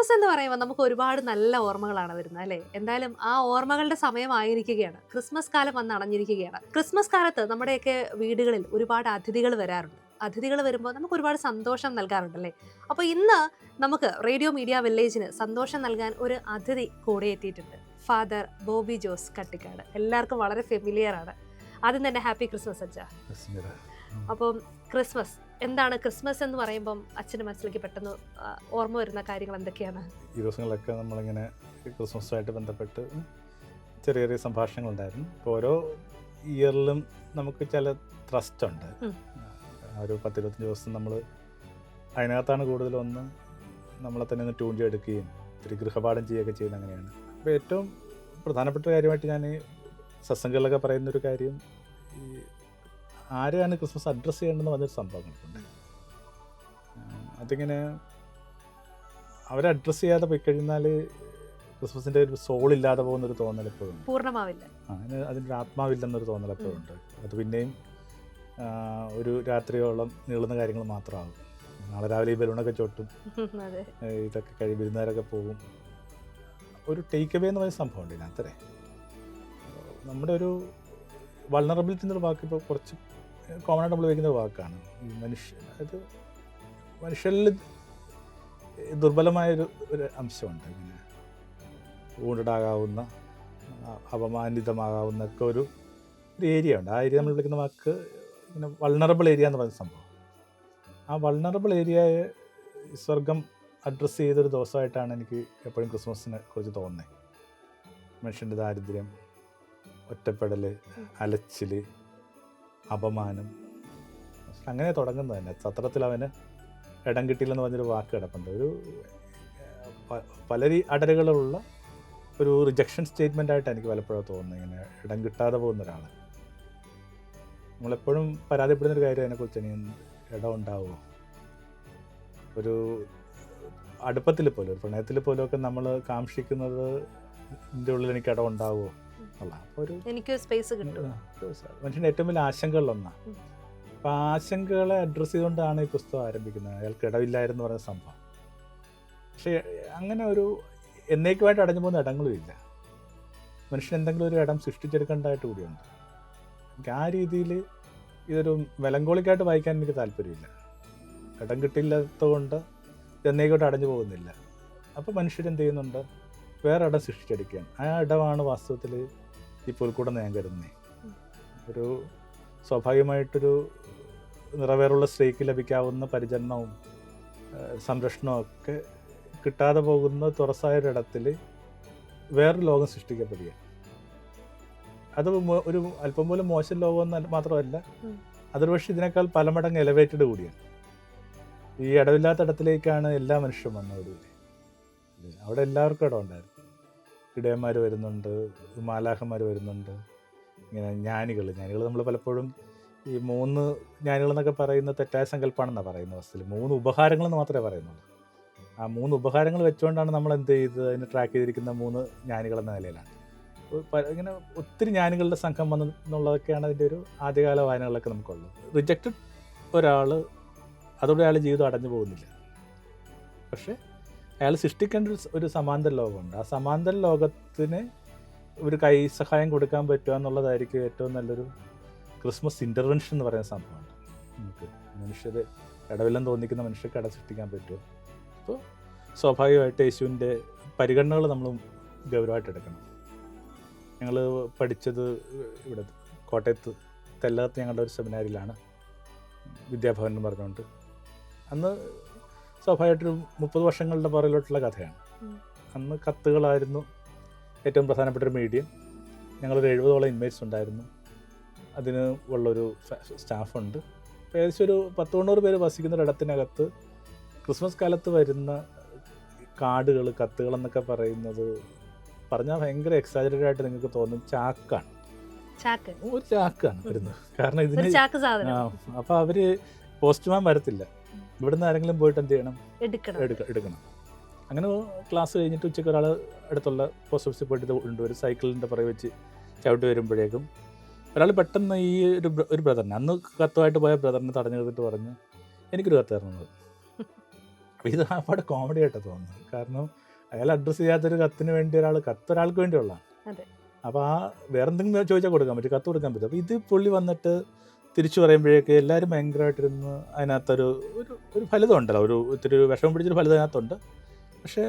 Christmas എന്ന് പറയുമ്പോൾ നമുക്ക് ഒരുപാട് നല്ല ഓർമ്മകളാണ് വരുന്നത് അല്ലേ? എന്തായാലും ആ ഓർമ്മകളുടെ സമയമായിരിക്കുകയാണ്. ക്രിസ്മസ് കാലം വന്ന് അണഞ്ഞിരിക്കുകയാണ്. ക്രിസ്മസ് കാലത്ത് നമ്മുടെയൊക്കെ വീടുകളിൽ ഒരുപാട് അതിഥികൾ വരാറുണ്ട്. അതിഥികൾ വരുമ്പോൾ നമുക്ക് ഒരുപാട് സന്തോഷം നൽകാറുണ്ടല്ലേ? അപ്പോൾ ഇന്ന് നമുക്ക് റേഡിയോ മീഡിയ വില്ലേജിന് സന്തോഷം നൽകാൻ ഒരു അതിഥി കൂടെ എത്തിയിട്ടുണ്ട്. ഫാദർ ബോബി ജോസ് കട്ടിക്കാട്. എല്ലാവർക്കും വളരെ ഫെമിലിയർ ആണ്. ആദ്യം തന്നെ ഹാപ്പി ക്രിസ്മസ് അച്ഛാ. അപ്പം ക്രിസ്മസ് എന്താണ്? ക്രിസ്മസ് എന്ന് പറയുമ്പം അച്ഛൻ്റെ മനസ്സിലേക്ക് പെട്ടെന്ന് ഓർമ്മ വരുന്ന കാര്യങ്ങൾ എന്തൊക്കെയാണ്? ഈ ദിവസങ്ങളിലൊക്കെ നമ്മളിങ്ങനെ ക്രിസ്മസുമായിട്ട് ബന്ധപ്പെട്ട് ചെറിയ ചെറിയ സംഭാഷണങ്ങളുണ്ടായിരുന്നു. ഇപ്പോൾ ഓരോ ഇയറിലും നമുക്ക് ചില ട്രസ്റ്റ് ഉണ്ട്. ഒരു 10-25 ദിവസം നമ്മൾ അതിനകത്താണ് കൂടുതലൊന്ന് നമ്മളെ തന്നെ ഒന്ന് ട്യൂൺ ചെയ്തെടുക്കുകയും ഇത്തിരി ഗൃഹപാഠം ചെയ്യുകയൊക്കെ ചെയ്യുന്നത് അങ്ങനെയാണ്. അപ്പോൾ ഏറ്റവും പ്രധാനപ്പെട്ട കാര്യമായിട്ട് ഞാൻ സത്സംഗങ്ങളിലൊക്കെ പറയുന്നൊരു കാര്യം, ഈ ആരെയാണ് ക്രിസ്മസ് അഡ്രസ്സ് ചെയ്യേണ്ടതെന്ന് പറഞ്ഞൊരു സംഭവങ്ങളുണ്ട്. അതിങ്ങനെ അവരെ അഡ്രസ്സ് ചെയ്യാതെ പോയി കഴിഞ്ഞാൽ ക്രിസ്മസിൻ്റെ ഒരു സോളില്ലാതെ പോകുന്നൊരു തോന്നൽ എപ്പോഴും പൂർണ്ണമാവില്ല. അതിൻ്റെ ആത്മാവില്ലെന്നൊരു തോന്നൽ എപ്പോഴും ഉണ്ട്. അത് പിന്നെയും ഒരു രാത്രിയോളം നീളുന്ന കാര്യങ്ങൾ മാത്രമാകും. നാളെ രാവിലെ ഈ ബലൂണൊക്കെ ചോട്ടും, ഇതൊക്കെ കഴിയും, വിരുന്നുകാരൊക്കെ പോകും. ഒരു ടേക്ക് അവേ എന്ന് പറയുന്ന സംഭവമുണ്ട് ഇതിനകത്തേ. നമ്മുടെ ഒരു വൾണറബിലിറ്റി എന്നൊരു വാക്ക് ഇപ്പോൾ കുറച്ച് കോമൺ ആയിട്ട് നമ്മൾ ഉപയോഗിക്കുന്ന വാക്കാണ്. ഈ അതായത് മനുഷ്യരിൽ ദുർബലമായൊരു അംശമുണ്ട്. ഇങ്ങനെ വൂണ്ടഡാകാവുന്ന, അപമാനിതമാകാവുന്ന ഒക്കെ ഒരു ഏരിയ ഉണ്ട്. ആ ഏരിയ നമ്മൾ വിളിക്കുന്ന വാക്ക് ഇങ്ങനെ വൾണറബിൾ ഏരിയ എന്ന് പറയുന്ന സംഭവം. ആ വൾണറബിൾ ഏരിയയെ സ്വർഗം അഡ്രസ്സ് ചെയ്തൊരു ദിവസമായിട്ടാണ് എനിക്ക് എപ്പോഴും ക്രിസ്മസിനെ കുറിച്ച് തോന്നുന്നത്. മനുഷ്യൻ്റെ ദാരിദ്ര്യം, ഒറ്റപ്പെടൽ, അലച്ചിൽ, അപമാനം, അങ്ങനെ തുടങ്ങുന്നത് തന്നെ. സത്രത്തിൽ അവന് ഇടം കിട്ടിയില്ലെന്ന് പറഞ്ഞൊരു വാക്ക് കിടപ്പുണ്ട്. ഒരു പല അടരുകളുള്ള ഒരു റിജക്ഷൻ സ്റ്റേറ്റ്മെൻ്റ് എനിക്ക് പലപ്പോഴും തോന്നുന്നത്. ഇങ്ങനെ ഇടം കിട്ടാതെ പോകുന്ന ഒരാൾ. നമ്മളെപ്പോഴും പരാതിപ്പെടുന്നൊരു കാര്യം അതിനെക്കുറിച്ച്, ഇനി ഇടം ഉണ്ടാവുമോ? ഒരു അടുപ്പത്തിൽ പോലും, ഒരു പ്രണയത്തിൽ പോലും ഒക്കെ നമ്മൾ കാക്ഷിക്കുന്നത് ഇതിൻ്റെ ഉള്ളിൽ എനിക്ക് ഇടം ഉണ്ടാവുമോ എന്നുള്ള. അപ്പോൾ ഒരു എനിക്ക് സ്പേസ് കിട്ടും. മനുഷ്യൻ്റെ ഏറ്റവും വലിയ ആശങ്കകളിലൊന്നാണ്. അപ്പോൾ ആ ആശങ്കകളെ അഡ്രസ്സ് ചെയ്തുകൊണ്ടാണ് ഈ പുസ്തകം ആരംഭിക്കുന്നത്. അയാൾക്ക് ഇടമില്ലായിരുന്നു പറയുന്ന സംഭവം. പക്ഷേ അങ്ങനെ ഒരു എന്നേക്കുമായിട്ട് അടഞ്ഞു പോകുന്ന ഇടങ്ങളുമില്ല. മനുഷ്യൻ എന്തെങ്കിലും ഒരു ഇടം സൃഷ്ടിച്ചെടുക്കേണ്ടതായിട്ട് കൂടിയുണ്ട്. എനിക്ക് ആ രീതിയിൽ ഇതൊരു മെലങ്കോളിക്കായിട്ട് വായിക്കാൻ എനിക്ക് താല്പര്യമില്ല. ഇടം കിട്ടില്ലാത്തതുകൊണ്ട് എന്നേക്കോട്ട് അടഞ്ഞു പോകുന്നില്ല. അപ്പോൾ മനുഷ്യരെന്ത് ചെയ്യുന്നുണ്ട്? വേറെ ഇടം സൃഷ്ടിച്ചെടുക്കുകയാണ്. ആ ഇടമാണ് വാസ്തവത്തിൽ ഈ പുൽക്കൂടെന്ന് ഞാൻ കരുതുന്നത്. ഒരു സ്വാഭാവികമായിട്ടൊരു നിറവേറുള്ള സ്ത്രീക്ക് ലഭിക്കാവുന്ന പരിചരണവും സംരക്ഷണവും ഒക്കെ കിട്ടാതെ പോകുന്ന തുറസായൊരിടത്തിൽ വേറൊരു ലോകം സൃഷ്ടിക്കപ്പെടുക. അത് ഒരു അല്പം പോലും മോശം ലോകമെന്ന് മാത്രമല്ല, അതൊരു പക്ഷേ ഇതിനേക്കാൾ പല മടങ്ങ് എലവേറ്റഡ് കൂടിയാണ്. ഈ ഇടവില്ലാത്ത ഇടത്തിലേക്കാണ് എല്ലാ മനുഷ്യരും വന്നത്. അവിടെ എല്ലാവർക്കും ഇടം ഉണ്ടായിരുന്നു. ഇടയന്മാർ വരുന്നുണ്ട്, മാലാഖന്മാർ വരുന്നുണ്ട്, ഇങ്ങനെ ജ്ഞാനികൾ നമ്മൾ പലപ്പോഴും ഈ 3 ജ്ഞാനികളെന്നൊക്കെ പറയുന്ന തെറ്റായ സങ്കല്പമാണെന്നാണ് പറയുന്നത്. വസ്തുവിൽ 3 ഉപഹാരങ്ങളെന്ന് മാത്രമേ പറയുന്നുള്ളൂ. ആ 3 ഉപഹാരങ്ങൾ വെച്ചുകൊണ്ടാണ് നമ്മൾ എന്ത് ചെയ്ത് അതിന് ട്രാക്ക് ചെയ്തിരിക്കുന്ന 3 ജ്ഞാനികളെന്ന നിലയിലാണ്. ഇങ്ങനെ ഒത്തിരി ജ്ഞാനികളുടെ സംഘം വന്നു എന്നുള്ളതൊക്കെയാണ് അതിൻ്റെ ഒരു ആദ്യകാല വായനകളിലൊക്കെ നമുക്കുള്ളത്. റിജക്റ്റഡ് ഒരാൾ, അതോടെ അയാൾ ജീവിതം അടഞ്ഞു പോകുന്നില്ല. പക്ഷേ അയാൾ സൃഷ്ടിക്കേണ്ട ഒരു സമാന്തര ലോകമുണ്ട്. ആ സമാന്തര ലോകത്തിന് ഒരു കൈ സഹായം കൊടുക്കാൻ പറ്റുക എന്നുള്ളതായിരിക്കും ഏറ്റവും നല്ലൊരു ക്രിസ്മസ് ഇൻ്റർവെൻഷൻ എന്ന് പറയുന്ന സംഭവമുണ്ട്. നമുക്ക് മനുഷ്യർ ഇടവില്ലെന്ന് തോന്നിക്കുന്ന മനുഷ്യർക്ക് ഇട സൃഷ്ടിക്കാൻ പറ്റുമോ? അപ്പോൾ സ്വാഭാവികമായിട്ട് യേശുവിൻ്റെ പരിഗണനകൾ നമ്മൾ ഗൗരവമായിട്ട് എടുക്കണം. ഞങ്ങൾ പഠിച്ചത് ഇവിടെ കോട്ടയത്ത് തെല്ലകത്ത് ഞങ്ങളുടെ ഒരു സെമിനാരിലാണ്, വിദ്യാഭവൻ എന്ന് പറഞ്ഞുകൊണ്ട്. അന്ന് സ്വാഭാവികമായിട്ടൊരു 30 വർഷങ്ങളുടെ പുറകിലോട്ടുള്ള കഥയാണ്. അന്ന് കത്തുകളായിരുന്നു ഏറ്റവും പ്രധാനപ്പെട്ട ഒരു മീഡിയം. ഞങ്ങളൊരു 70ഓളം ഇൻമേറ്റ്സ് ഉണ്ടായിരുന്നു. അതിന് ഉള്ളൊരു സ്റ്റാഫുണ്ട്. ഏകദേശം ഒരു 10-90 പേര് വസിക്കുന്ന ഒരിടത്തിനകത്ത് ക്രിസ്മസ് കാലത്ത് വരുന്ന കാർഡുകൾ, കത്തുകളെന്നൊക്കെ പറയുന്നത് പറഞ്ഞാൽ ഭയങ്കര എക്സാജറേറ്റഡ് ആയിട്ട് നിങ്ങൾക്ക് തോന്നും. ചാക്കാണ്, ഒരു ചാക്കാണ് വരുന്നത്. കാരണം ഇതിന് അപ്പോൾ അവർ പോസ്റ്റ്മാൻ വരത്തില്ല. ഇവിടുന്ന് ആരെങ്കിലും പോയിട്ട് എന്ത് ചെയ്യണം? എടുക്കണം. അങ്ങനെ ക്ലാസ് കഴിഞ്ഞിട്ട് ഉച്ചയ്ക്ക് ഒരാൾ അടുത്തുള്ള പോസ്റ്റ് ഓഫീസിൽ പോയിട്ട് കൊണ്ടുവരും. സൈക്കിളിൻ്റെ പുറകെ വെച്ച് ചവിട്ടി വരുമ്പോഴേക്കും ഒരാൾ പെട്ടെന്ന് ഈ ഒരു ബ്രദറിനെ, അന്ന് കത്തുമായിട്ട് പോയ ബ്രദറിനെ തടഞ്ഞു നിർത്തിട്ട് പറഞ്ഞ് എനിക്കൊരു കത്ത് തരുന്നത്. അപ്പോൾ ഇത് ഒരുപാട് കോമഡി ആയിട്ടാണ് തോന്നുന്നത്. കാരണം അയാൾ അഡ്രസ്സ് ചെയ്യാത്തൊരു കത്തിന് വേണ്ടി ഒരാൾക്ക് വേണ്ടിയുള്ളതാണ്. അതെ. അപ്പോൾ ആ വേറെ എന്തെങ്കിലും ചോദിച്ചാൽ കൊടുക്കാൻ പറ്റും, കത്ത് കൊടുക്കാൻ പറ്റും. അപ്പോൾ ഇത് പുള്ളി വന്നിട്ട് തിരിച്ചു പറയുമ്പോഴേക്ക് എല്ലാവരും ഭയങ്കരമായിട്ടിരുന്ന് അതിനകത്തൊരു ഒരു ഫലിതം ഉണ്ടല്ലോ, ഇത്തിരി ഒരു വിഷമം പിടിച്ചൊരു ഫലിതം അതിനകത്തുണ്ട്. പക്ഷേ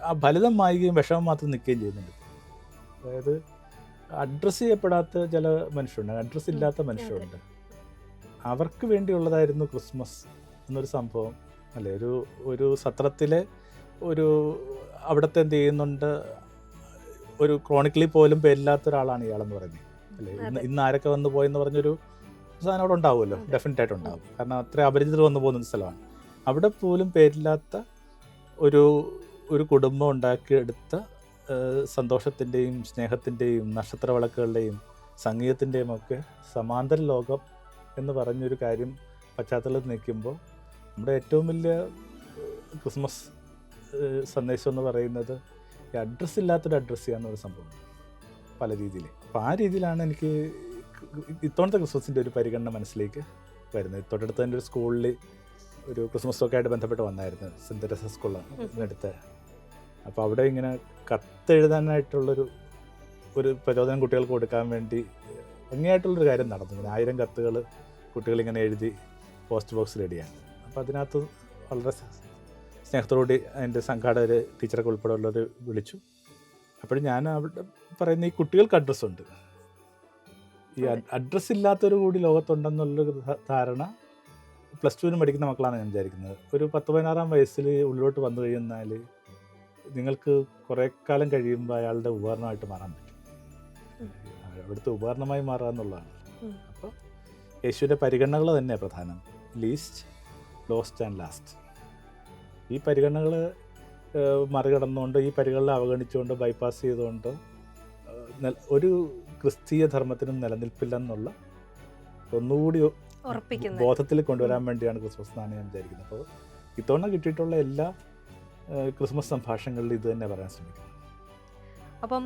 ആ ഫലിതം മായുകയും വിഷമം മാത്രം നിൽക്കുകയും ചെയ്യുന്നുണ്ട്. അതായത് അഡ്രസ്സ് ചെയ്യപ്പെടാത്ത ചില മനുഷ്യരുണ്ട്, അഡ്രസ്സ് ഇല്ലാത്ത മനുഷ്യരുണ്ട്. അവർക്ക് വേണ്ടിയുള്ളതായിരുന്നു ക്രിസ്മസ് എന്നൊരു സംഭവം അല്ലേ. ഒരു സത്രത്തിലെ അവിടുത്തെ എന്ത് ചെയ്യുന്നുണ്ട്, ഒരു ക്രോണിക്കലി പോലും പേരില്ലാത്ത ഒരാളാണ് ഇയാളെന്ന് പറയുന്നത് അല്ലേ. ഇന്ന് ആരൊക്കെ വന്നു പോയെന്ന് പറഞ്ഞൊരു സാധനം അവിടെ ഉണ്ടാവുമല്ലോ, ഡെഫിനറ്റ് ആയിട്ട് ഉണ്ടാവും. കാരണം അത്ര അപരിചിതർ വന്നു പോകുന്ന സ്ഥലമാണ്. അവിടെ പോലും പേരില്ലാത്ത ഒരു കുടുംബം ഉണ്ടാക്കിയെടുത്ത സന്തോഷത്തിൻ്റെയും സ്നേഹത്തിൻ്റെയും നക്ഷത്ര വിളക്കുകളുടെയും സംഗീതത്തിൻ്റെയും ഒക്കെ സമാന്തര ലോകം എന്ന് പറഞ്ഞൊരു കാര്യം പശ്ചാത്തലത്തിൽ നിൽക്കുമ്പോൾ നമ്മുടെ ഏറ്റവും വലിയ ക്രിസ്മസ് സന്ദേശം എന്ന് പറയുന്നത് ഈ അഡ്രസ്സ് ഇല്ലാത്തൊരു അഡ്രസ്സ് ചെയ്യാന്നൊരു സംഭവം പല രീതിയിൽ. അപ്പോൾ ആ രീതിയിലാണ് എനിക്ക് ഇത്തവണത്തെ ക്രിസ്മസിൻ്റെ ഒരു പരിഗണന മനസ്സിലേക്ക് വരുന്നത്. തൊട്ടടുത്ത് തന്നെ ഒരു സ്കൂളിൽ ഒരു ക്രിസ്മസ് ഒക്കെ ആയിട്ട് ബന്ധപ്പെട്ട് വന്നായിരുന്നു, സെൻറ്റ് തെരേസ സ്കൂളിലാണ് അടുത്ത്. അപ്പോൾ അവിടെ ഇങ്ങനെ കത്തെഴുതാനായിട്ടുള്ളൊരു പ്രചോദനം കുട്ടികൾക്ക് കൊടുക്കാൻ വേണ്ടി ഭംഗിയായിട്ടുള്ളൊരു കാര്യം നടന്നു. ഇങ്ങനെ 1000 കത്തുകൾ കുട്ടികളിങ്ങനെ എഴുതി പോസ്റ്റ് ബോക്സിൽ റെഡിയാണ്. അപ്പോൾ അതിനകത്ത് വളരെ സ്നേഹത്തോടുകൂടി അതിൻ്റെ സംഘാടകർ ടീച്ചറൊക്കെ ഉൾപ്പെടെയുള്ളവർ വിളിച്ചു. അപ്പോഴും ഞാൻ അവിടെ പറയുന്ന ഈ കുട്ടികൾക്ക് അഡ്രസ്സുണ്ട്, ഈ അഡ്രസ്സ് ഇല്ലാത്തൊരു കൂടി ലോകത്തുണ്ടെന്നുള്ളൊരു ധാരണ +2 പഠിക്കുന്ന മക്കളാണ് ഞാൻ വിചാരിക്കുന്നത്. ഒരു 10-16 വയസ്സിൽ ഉള്ളിലോട്ട് വന്നു കഴിയുന്നാൽ നിങ്ങൾക്ക് കുറേ കാലം കഴിയുമ്പോൾ അയാളുടെ ഉപകരണമായിട്ട് മാറാൻ പറ്റും, അവിടുത്തെ ഉപകരണമായി മാറുക എന്നുള്ളതാണ്. അപ്പോൾ യേശുവിൻ്റെ പരിഗണനകൾ തന്നെ പ്രധാനം, ലീസ്റ്റ്, ലോസ്റ്റ് ആൻഡ് ലാസ്റ്റ്. ഈ പരിഗണനകൾ മറികടന്നുകൊണ്ട്, ഈ പരിഗണനകൾ അവഗണിച്ചുകൊണ്ട്, ബൈപ്പാസ് ചെയ്തുകൊണ്ട് ഒരു ക്രിസ്തീയ ധർമ്മത്തിനും നിലനിൽപ്പില്ലെന്നുള്ള ഒന്നുകൂടി ബോധത്തിൽ കൊണ്ടുവരാൻ വേണ്ടിയാണ് ക്രിസ്മസ് എന്നാണ് ഞാൻ വിചാരിക്കുന്നത്. അപ്പോൾ ഇത്തവണ കിട്ടിയിട്ടുള്ള എല്ലാ ക്രിസ്മസ് സംഭാഷണങ്ങളിലും ഇത് തന്നെ പറയാൻ ശ്രമിക്കുന്നത്. അപ്പം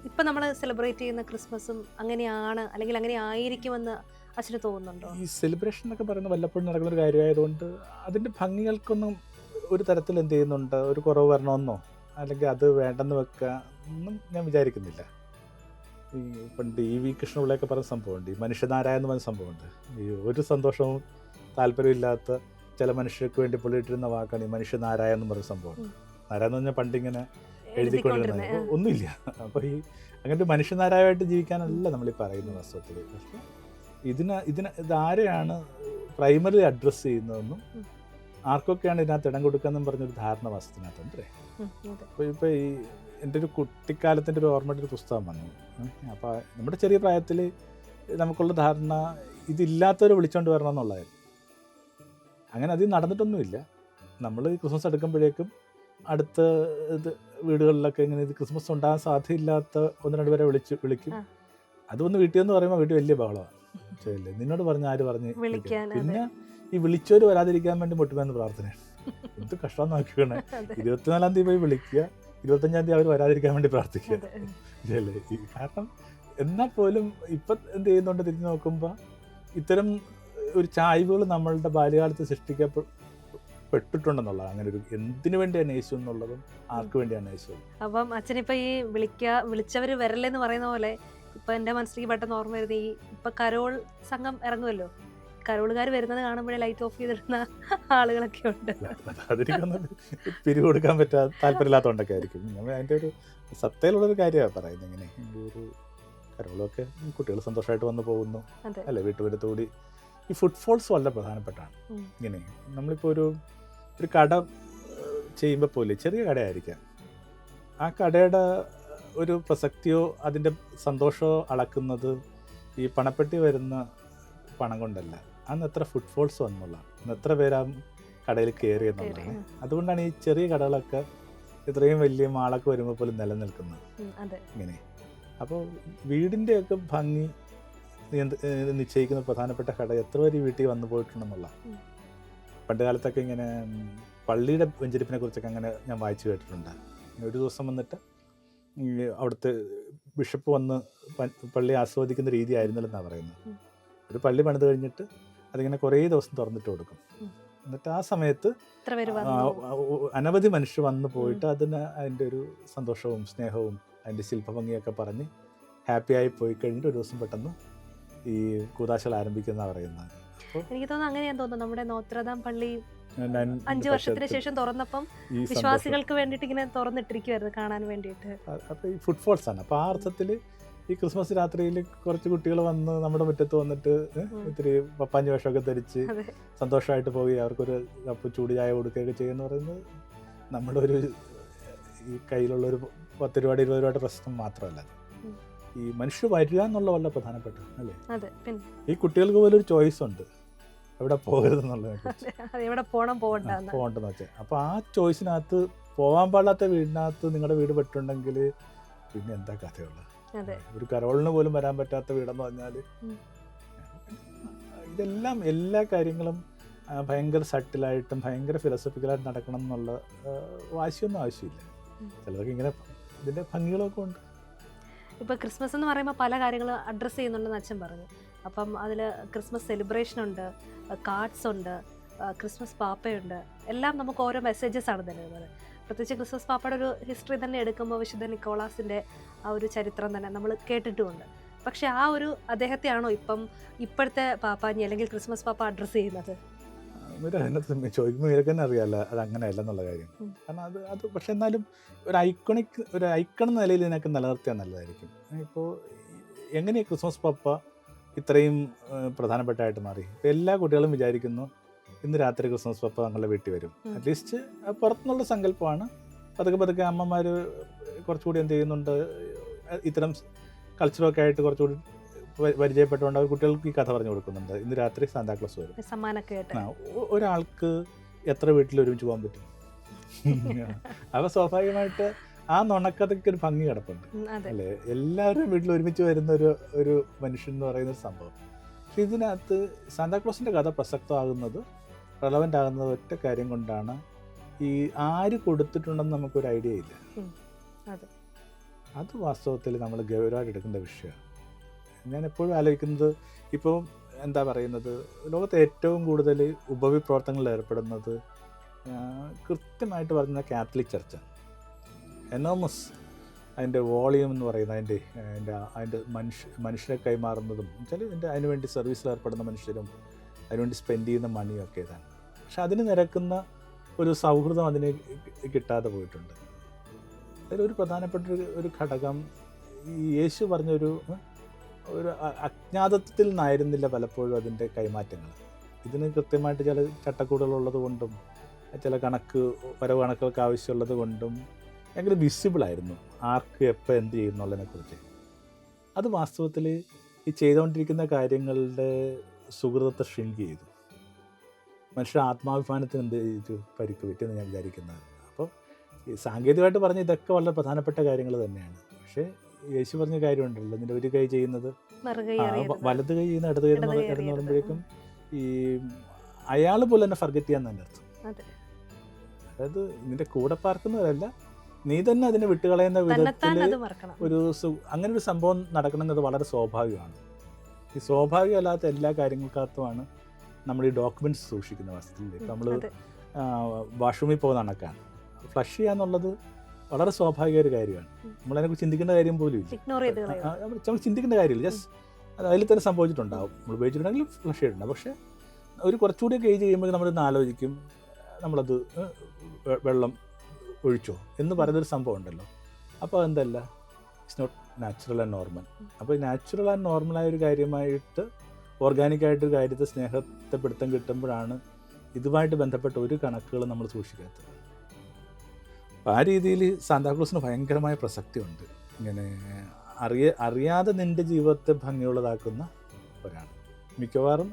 ഇപ്പം നമ്മൾ സെലിബ്രേറ്റ് ചെയ്യുന്ന ക്രിസ്മസും അങ്ങനെയാണ്, അല്ലെങ്കിൽ അങ്ങനെ ആയിരിക്കുമെന്ന് അച്ഛന് തോന്നുന്നുണ്ടോ? ഈ സെലിബ്രേഷൻ എന്നൊക്കെ പറയുന്നത് വല്ലപ്പോഴും നടക്കുന്ന ഒരു കാര്യമായതുകൊണ്ട് അതിൻ്റെ ഭംഗികൾക്കൊന്നും ഒരു തരത്തിൽ എന്ത് ചെയ്യുന്നുണ്ട്, ഒരു കുറവ് വരണമെന്നോ അല്ലെങ്കിൽ അത് വേണ്ടെന്ന് വെക്കുക ഒന്നും ഞാൻ വിചാരിക്കുന്നില്ല. ഈ പണ്ട് EV കൃഷ്ണപിള്ളയൊക്കെ പറഞ്ഞ സംഭവമുണ്ട്, ഈ മനുഷ്യനാരായ എന്ന് പറഞ്ഞ സംഭവമുണ്ട്. ഈ ഒരു സന്തോഷവും താല്പര്യമില്ലാത്ത ചില മനുഷ്യർക്ക് വേണ്ടി പുള്ളിയിട്ടിരുന്ന വാക്കാണ് ഈ മനുഷ്യനാരായ എന്ന് പറഞ്ഞ സംഭവം. നാരായെന്ന് പറഞ്ഞാൽ പണ്ടിങ്ങനെ എഴുതിക്കൊണ്ടിരുന്നത് ഒന്നുമില്ല. അപ്പോൾ ഈ അങ്ങനെ ഒരു മനുഷ്യനാരായമായിട്ട് ജീവിക്കാനല്ല നമ്മളീ പറയുന്ന വാസ്തവത്തിൽ. പക്ഷേ ഇതാരെയാണ് പ്രൈമറി അഡ്രസ്സ് ചെയ്യുന്നതെന്നും ആർക്കൊക്കെയാണ് ഇതിനകത്ത് ഇടം കൊടുക്കുകയെന്നും പറഞ്ഞൊരു ധാരണ വാസ്തവത്തിനകത്തുണ്ടേ. അപ്പോൾ ഈ എൻ്റെ ഒരു കുട്ടിക്കാലത്തിൻ്റെ ഒരു ഓർമ്മയുടെ ഒരു പുസ്തകം വന്നു. അപ്പോൾ നമ്മുടെ ചെറിയ പ്രായത്തിൽ നമുക്കുള്ള ധാരണ ഇതില്ലാത്തവരെ വിളിച്ചുകൊണ്ട് വരണം എന്നുള്ളതായിരുന്നു. അങ്ങനെ അതിൽ നടന്നിട്ടൊന്നുമില്ല. നമ്മൾ ക്രിസ്മസ് എടുക്കുമ്പോഴേക്കും അടുത്ത വീടുകളിലൊക്കെ ഇങ്ങനെ ഇത് ക്രിസ്മസ് ഉണ്ടാകാൻ സാധ്യതയില്ലാത്ത 1-2 പേരെ വിളിക്കും. അതൊന്ന് വീട്ടിൽ എന്ന് പറയുമ്പോൾ വീട്ടിൽ വലിയ ബഹളമാണ്. ശരിയല്ലേ, നിന്നോട് പറഞ്ഞ ആര് പറഞ്ഞ്. പിന്നെ ഈ വിളിച്ചവർ വരാതിരിക്കാൻ വേണ്ടി മുട്ടുമെന്ന് പ്രാർത്ഥനയാണ്. എന്ത് കഷ്ടം നോക്കിക്കണേ. 24-ാം തീയതി പോയി വിളിക്കുക, 25-ാം തീയതി അവർ വരാതിരിക്കാൻ വേണ്ടി പ്രാർത്ഥിക്കുക. ഇതല്ലേ കാരണം. എന്നാൽ പോലും ഇപ്പം എന്ത് ചെയ്യുന്നുണ്ട്, തിരിഞ്ഞ് നോക്കുമ്പോൾ ഇത്തരം ഒരു ചായ്വുകൾ നമ്മളുടെ ബാല്യകാലത്ത് സൃഷ്ടിക്കപ്പെട്ടിട്ടുണ്ടെന്നുള്ളത്. അങ്ങനെ ഒരു എന്തിനു വേണ്ടിയാണ് യേശു എന്നുള്ളതും ആർക്ക് വേണ്ടിയാണ് യേശു. അപ്പം അച്ഛനിപ്പോൾ ഈ വിളിച്ചവർ വരല്ലെന്ന് പറയുന്ന പോലെ ഇപ്പം എൻ്റെ മനസ്സിലേക്ക് പെട്ടെന്ന് ഓർമ്മ വരുന്നത് ഇപ്പം കരോൾ സംഘം ഇറങ്ങുമല്ലോ, കരോളുകാർ വരുന്നത് കാണുമ്പോഴേ ലൈറ്റ് ഓഫ് ചെയ്തിടുന്ന ആളുകളൊക്കെ ഉണ്ട്. അതിരിക്കുന്നത് പിരികൊടുക്കാൻ താല്പര്യമില്ലാത്തതുകൊണ്ടൊക്കെ ആയിരിക്കും. അതിൻ്റെ ഒരു സത്തയിലുള്ളൊരു കാര്യമാണ് പറയുന്നത്. ഇങ്ങനെ ഒരു കരോളൊക്കെ കുട്ടികൾ സന്തോഷമായിട്ട് വന്ന് പോകുന്നു അല്ലേ, വീട്ടുപുരത്തുകൂടി. ഈ ഫുട്ഫോൾസ് വളരെ പ്രധാനപ്പെട്ടാണ്. ഇങ്ങനെ നമ്മളിപ്പോൾ ഒരു കട ചെയ്യുമ്പോൾ പോലെ ചെറിയ കടയായിരിക്കാം, ആ കടയുടെ ഒരു പ്രസക്തിയോ അതിൻ്റെ സന്തോഷമോ അളക്കുന്നത് ഈ പണപ്പെട്ടി വരുന്ന പണം കൊണ്ടല്ല, അന്ന് എത്ര ഫുട്ഫോൾസ് വന്നുള്ള, അന്ന് എത്ര പേരാ കടയിൽ കയറി എന്നുള്ളതാണ്. അതുകൊണ്ടാണ് ഈ ചെറിയ കടകളൊക്കെ ഇത്രയും വലിയ മാളൊക്കെ വരുമ്പോൾ പോലും നിലനിൽക്കുന്നത് ഇങ്ങനെ. അപ്പോൾ വീടിൻ്റെയൊക്കെ ഭംഗി നിശ്ചയിക്കുന്ന പ്രധാനപ്പെട്ട കട എത്ര പേര് വീട്ടിൽ വന്നു പോയിട്ടുണ്ടെന്നുള്ള. പണ്ട് കാലത്തൊക്കെ ഇങ്ങനെ പള്ളിയുടെ വെഞ്ചരിപ്പിനെ കുറിച്ചൊക്കെ അങ്ങനെ ഞാൻ വായിച്ചു കേട്ടിട്ടുണ്ട്. ഒരു ദിവസം വന്നിട്ട് അവിടുത്തെ ബിഷപ്പ് വന്ന് പള്ളി ആസ്വദിക്കുന്ന രീതി ആയിരുന്നില്ലെന്നാണ് പറയുന്നത്. ഒരു പള്ളി പണിത് കഴിഞ്ഞിട്ട് അതിങ്ങനെ കുറേ ദിവസം തുറന്നിട്ട് കൊടുക്കും. എന്നിട്ട് ആ സമയത്ത് ഇത്ര പേര് വന്നു. അനവധി മനുഷ്യർ വന്നു പോയിട്ട് അതിൻ്റെ ഒരു സന്തോഷവും സ്നേഹവും അതിൻ്റെ ശില്പഭംഗിയൊക്കെ പറഞ്ഞ് ഹാപ്പിയായി പോയി കഴിഞ്ഞിട്ട് ഒരു ദിവസം പെട്ടെന്ന് ഈ കൂതാശകൾ ആരംഭിക്കുന്ന പറയുന്നത്. എനിക്ക് തോന്നുന്നു അങ്ങനെയാന്ന് തോന്നുന്നു. നമ്മുടെ നോത്രദാം പള്ളി 5 വർഷത്തിന് വർഷത്തിൽ ശേഷം തുറന്നപ്പം ഈ സന്തോഷം. വിശ്വാസികൾക്ക് വേണ്ടിയിട്ട് ഇങ്ങനെ തുറന്നിട്ടിരിക്കുവായിരുന്നു കാണാൻ വേണ്ടിയിട്ട്. അപ്പോൾ ഈ ഫുട്ഫോൾസ് ആണ്. അപ്പോൾ ആ അർത്ഥത്തിൽ ഈ ക്രിസ്മസ് രാത്രിയിൽ കുറച്ച് കുട്ടികൾ വന്ന് നമ്മുടെ മുറ്റത്ത് വന്നിട്ട് ഇത്തിരി പപ്പാഞ്ച് വേഷമൊക്കെ ധരിച്ച് അതെ. സന്തോഷമായിട്ട് പോയി അവർക്കൊരു കപ്പ് ചൂട് ചായ കൊടുക്കുകയൊക്കെ ചെയ്യുമെന്ന് പറയുന്നത് നമ്മുടെ ഒരു ഈ കയ്യിലുള്ളൊരു 10 രൂപയുടെ 20 രൂപയുടെ പ്രശ്നം മാത്രമല്ല. ഉം. ഈ മനുഷ്യർ വരിക എന്നുള്ള വളരെ പ്രധാനപ്പെട്ട അല്ലേ. അതെ, പിന്നെ ഈ കുട്ടികൾക്ക് പോലും ഒരു ചോയ്സ് ഉണ്ട് എവിടെ പോകരുതെന്നുള്ളതിനെ കുറിച്ച് അതെ, എവിടെ പോണം പോകണ്ട. പോകണ്ടെന്ന് വെച്ചാൽ. അപ്പോൾ ആ ചോയ്സിനകത്ത് പോകാൻ പാടാത്ത വീടിനകത്ത് നിങ്ങളുടെ വീട് പെട്ടുണ്ടെങ്കിൽ പിന്നെ എന്താ കഥയുള്ളത്. അതെ, ഒരു കരോളിന് പോലും വരാൻ പറ്റാത്ത വീടെന്ന് പറഞ്ഞാൽ ഉം. ഇതെല്ലാം എല്ലാ കാര്യങ്ങളും ഭയങ്കര സട്ടിലായിട്ടും ഭയങ്കര ഫിലോസഫിക്കലായിട്ട് നടക്കണം എന്നുള്ള വാശിയൊന്നും ആവശ്യമില്ല. ഉം. ചിലർക്ക് ഇങ്ങനെ ഇതിൻ്റെ ഭംഗികളൊക്കെ ഉണ്ട്. ഇപ്പൊ ക്രിസ്മസ് എന്ന് പറയുമ്പോൾ പല കാര്യങ്ങൾ അഡ്രസ്സ് ചെയ്യുന്നുണ്ടെന്ന് അച്ഛൻ പറഞ്ഞു. അപ്പം അതിൽ ക്രിസ്മസ് സെലിബ്രേഷൻ ഉണ്ട്, കാർഡ്സ് ഉണ്ട്, ക്രിസ്മസ് പാപ്പയുണ്ട്. എല്ലാം നമുക്ക് ഓരോ മെസ്സേജസ് ആണ് തരുന്നത്. പ്രത്യേകിച്ച് ക്രിസ്മസ് പാപ്പയുടെ ഒരു ഹിസ്റ്ററി തന്നെ എടുക്കുമ്പോൾ വിശുദ്ധ നിക്കോളാസിൻ്റെ ആ ഒരു ചരിത്രം തന്നെ നമ്മൾ കേട്ടിട്ടുമുണ്ട്. പക്ഷെ ആ ഒരു അദ്ദേഹത്തെയാണോ ഇപ്പോഴത്തെ പാപ്പാഞ്ഞി അല്ലെങ്കിൽ ക്രിസ്മസ് പാപ്പ അഡ്രസ്സ് ചെയ്യുന്നത്? ഇവർ അതിനകത്ത് ചോദിക്കുമ്പോൾ ഇവർക്ക് തന്നെ അറിയാമല്ലോ അത് അങ്ങനെയല്ല എന്നുള്ള കാര്യം. കാരണം അത് പക്ഷെ എന്നാലും ഒരു ഐക്കൺ എന്ന നിലയിൽ ഇതിനൊക്കെ നിലനിർത്തിയാൽ നല്ലതായിരിക്കും. ഇപ്പോൾ എങ്ങനെയാണ് ക്രിസ്മസ് പാപ്പ ഇത്രയും പ്രധാനപ്പെട്ടായിട്ട് മാറി? ഇപ്പോൾ എല്ലാ കുട്ടികളും വിചാരിക്കുന്നു ഇന്ന് രാത്രി ക്രിസ്മസ് പപ്പ ഞങ്ങളുടെ വീട്ടിൽ വരും. അറ്റ്ലീസ്റ്റ് പുറത്തുനിന്നുള്ള സങ്കല്പമാണ്. പതുക്കെ അമ്മമാർ കുറച്ചുകൂടി എന്ത് ചെയ്യുന്നുണ്ട്, ഇത്തരം കൾച്ചറൊക്കെ ആയിട്ട് കുറച്ചുകൂടി പരിചയപ്പെട്ടുകൊണ്ട് അവർ കുട്ടികൾക്ക് ഈ കഥ പറഞ്ഞു കൊടുക്കുന്നുണ്ട്. ഇന്ന് രാത്രി സാന്താക്ലോസ് വരും. ഒരാൾക്ക് എത്ര വീട്ടിൽ ഒരുമിച്ച് പോകാൻ പറ്റും? അപ്പോൾ സ്വാഭാവികമായിട്ട് ആ നുണക്കഥയ്ക്ക് ഒരു ഭംഗി കിടപ്പുണ്ട് അല്ലേ. എല്ലാവരും വീട്ടിൽ ഒരുമിച്ച് വരുന്ന ഒരു മനുഷ്യൻ എന്ന് പറയുന്ന ഒരു സംഭവം. പക്ഷെ ഇതിനകത്ത് സാന്താക്ലോസിൻ്റെ കഥ പ്രസക്തമാകുന്നത്, റെലവൻ്റ് ആകുന്നത് ഒറ്റ കാര്യം കൊണ്ടാണ്. ഈ ആര് കൊടുത്തിട്ടുണ്ടെന്ന് നമുക്കൊരു ഐഡിയ ഇല്ല. അത് വാസ്തവത്തിൽ നമ്മൾ ഗൗരവമായിട്ട് എടുക്കേണ്ട വിഷയമാണ്. ഞാൻ എപ്പോഴും ആലോചിക്കുന്നത്, ഇപ്പോൾ എന്താ പറയുന്നത്, ലോകത്തെ ഏറ്റവും കൂടുതൽ ഉപവിപ്രവർത്തനങ്ങളിൽ ഏർപ്പെടുന്നത് കൃത്യമായിട്ട് പറയുന്ന കാത്തലിക് ചർച്ചാണ്. എനോമസ് അതിൻ്റെ വോളിയം എന്ന് പറയുന്നത് അതിൻ്റെ മനുഷ്യരെ കൈമാറുന്നതും വെച്ചാൽ അതിനുവേണ്ടി സർവീസിൽ ഏർപ്പെടുന്ന മനുഷ്യരും അതിനുവേണ്ടി സ്പെൻഡ് ചെയ്യുന്ന മണിയും ഒക്കെ ഇതാണ്. പക്ഷെ അതിന് നിരക്കുന്ന ഒരു സൗഹൃദം അതിന് കിട്ടാതെ പോയിട്ടുണ്ട്. അതിലൊരു പ്രധാനപ്പെട്ട ഒരു ഘടകം ഈ യേശു പറഞ്ഞൊരു അജ്ഞാതത്വത്തിൽ നിന്നായിരുന്നില്ല പലപ്പോഴും അതിൻ്റെ കൈമാറ്റങ്ങൾ. ഇതിന് കൃത്യമായിട്ട് ചില ചട്ടക്കൂടുകളുള്ളത് കൊണ്ടും ചില വരവ് കണക്കുകൾക്ക് ആവശ്യമുള്ളത് കൊണ്ടും ഭയങ്കര വിസിബിളായിരുന്നു ആർക്ക് എപ്പോൾ എന്ത് ചെയ്യുന്നുള്ളതിനെക്കുറിച്ച്. അത് വാസ്തവത്തിൽ ഈ ചെയ്തുകൊണ്ടിരിക്കുന്ന കാര്യങ്ങളുടെ സുഹൃതത്തെ ഷ്രിങ്ക് ചെയ്തു. മനുഷ്യരുടെ ആത്മാഭിമാനത്തിന് എന്ത് ചെയ്തു പരിക്ക് പറ്റിയെന്ന് ഞാൻ വിചാരിക്കുന്നത്. അപ്പോൾ ഈ സാങ്കേതികമായിട്ട് പറഞ്ഞ ഇതൊക്കെ വളരെ പ്രധാനപ്പെട്ട കാര്യങ്ങൾ തന്നെയാണ്. പക്ഷേ യേശു പറഞ്ഞ കാര്യമുണ്ടല്ലോ, നിന്റെ ഒരു കൈ ചെയ്യുന്നത് വലത് കൈ ചെയ്യുന്ന ഇടത് കൈ എന്ന് പറയുമ്പോഴേക്കും ഈ അയാൾ പോലെ തന്നെ ഫർഗറ്റ് ചെയ്യാൻ തന്നെ അർത്ഥം. അതായത് നിന്റെ കൂടെ പാർക്കുന്നവരല്ല, നീ തന്നെ അതിനെ വിട്ടുകളയുന്ന വിധത്തിൽ അങ്ങനെ ഒരു സംഭവം നടക്കണമെന്നത് വളരെ സ്വാഭാവികമാണ്. ഈ സ്വാഭാവികമല്ലാത്ത എല്ലാ കാര്യങ്ങൾക്കകത്തുമാണ് നമ്മൾ ഈ ഡോക്യുമെന്റ്സ് സൂക്ഷിക്കുന്ന വസ്തുതയിൽ. ഇപ്പം നമ്മൾ വാഷ്റൂമിൽ പോകുന്ന കണക്കാണ്, ഫ്ലഷ് ചെയ്യാന്നുള്ളത് വളരെ സ്വാഭാവിക ഒരു കാര്യമാണ്. നമ്മളതിനെക്കുറിച്ച് ചിന്തിക്കേണ്ട കാര്യം പോലും ഇല്ല, നമ്മൾ ചിന്തിക്കേണ്ട കാര്യമില്ല. ജസ്റ്റ് അതിൽ തന്നെ സംഭവിച്ചിട്ടുണ്ടാവും. നമ്മൾ ഉപയോഗിച്ചിട്ടുണ്ടെങ്കിൽ ഫ്ലഷ് ചെയ്തിട്ടുണ്ടാവും. പക്ഷേ ഒരു കുറച്ചുകൂടിയൊക്കെ ഏജ് ചെയ്യുമ്പോൾ നമ്മളിന്ന് ആലോചിക്കും, നമ്മളത് വെള്ളം ഒഴിച്ചോ എന്ന് പറയുന്നൊരു സംഭവം ഉണ്ടല്ലോ. അപ്പോൾ അതെന്തല്ല, it's not natural and normal. അപ്പോൾ നാച്ചുറൽ ആൻഡ് നോർമലായ ഒരു കാര്യമായിട്ട് ഓർഗാനിക്കായിട്ടൊരു കാര്യത്തെ സ്നേഹത്തെ പിടുത്തം കിട്ടുമ്പോഴാണ് ഇതുമായിട്ട് ബന്ധപ്പെട്ട ഒരു കണക്കുകളും നമ്മൾ സൂക്ഷിക്കാത്തത്. അപ്പോൾ ആ രീതിയിൽ സാന്താക്ലോസിന് ഭയങ്കരമായ പ്രസക്തിയുണ്ട്. ഇങ്ങനെ അറിയാതെ നിൻ്റെ ജീവിതത്തെ ഭംഗിയുള്ളതാക്കുന്ന ഒരാൾ. മിക്കവാറും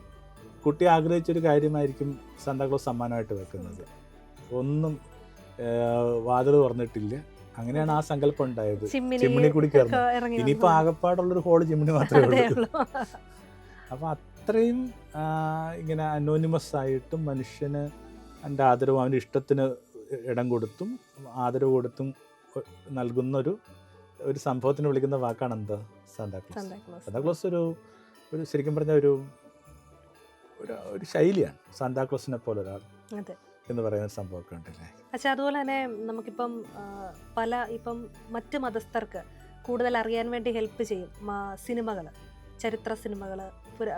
കുട്ടി ആഗ്രഹിച്ചൊരു കാര്യമായിരിക്കും സാന്താക്ലോസ് സമ്മാനമായിട്ട് വെക്കുന്നത്. ഒന്നും വാതിൽ തുറന്നിട്ടില്ല, അങ്ങനെയാണ് ആ സങ്കല്പം ഉണ്ടായത്. ചിമ്മിണി കൂടി കയറുന്നു. ഇനിയിപ്പോൾ ആകപ്പാടുള്ളൊരു ഹോള് ചിമ്മിണി മാത്രമേ ഉള്ളൂ. അപ്പോൾ അത്രയും ഇങ്ങനെ അനോണിമസ് ആയിട്ടും മനുഷ്യന് എൻ്റെ ആദരവും അവൻ്റെ ഇഷ്ടത്തിന് ഇടം കൊടുത്തും ആദരവ് കൊടുത്തും നൽകുന്ന ഒരു സംഭവത്തിന് വിളിക്കുന്ന വാക്കാണ് എന്താ സാന്താക്ലോസ്. സാന്താക്ലോസ് ഒരു ശരിക്കും പറഞ്ഞ ഒരു ശൈലിയാണ്. സാന്താക്ലോസിനെ പോലെ ഒരാൾ അതെ. എന്ന് പറയുന്ന സംഭവമൊക്കെ ഉണ്ടല്ലേ. പക്ഷെ അതുപോലെ തന്നെ നമുക്കിപ്പം ഇപ്പം മറ്റ് മതസ്ഥർക്ക് കൂടുതൽ അറിയാൻ വേണ്ടി ഹെൽപ്പ് ചെയ്യും സിനിമകൾ, ചരിത്ര സിനിമകൾ,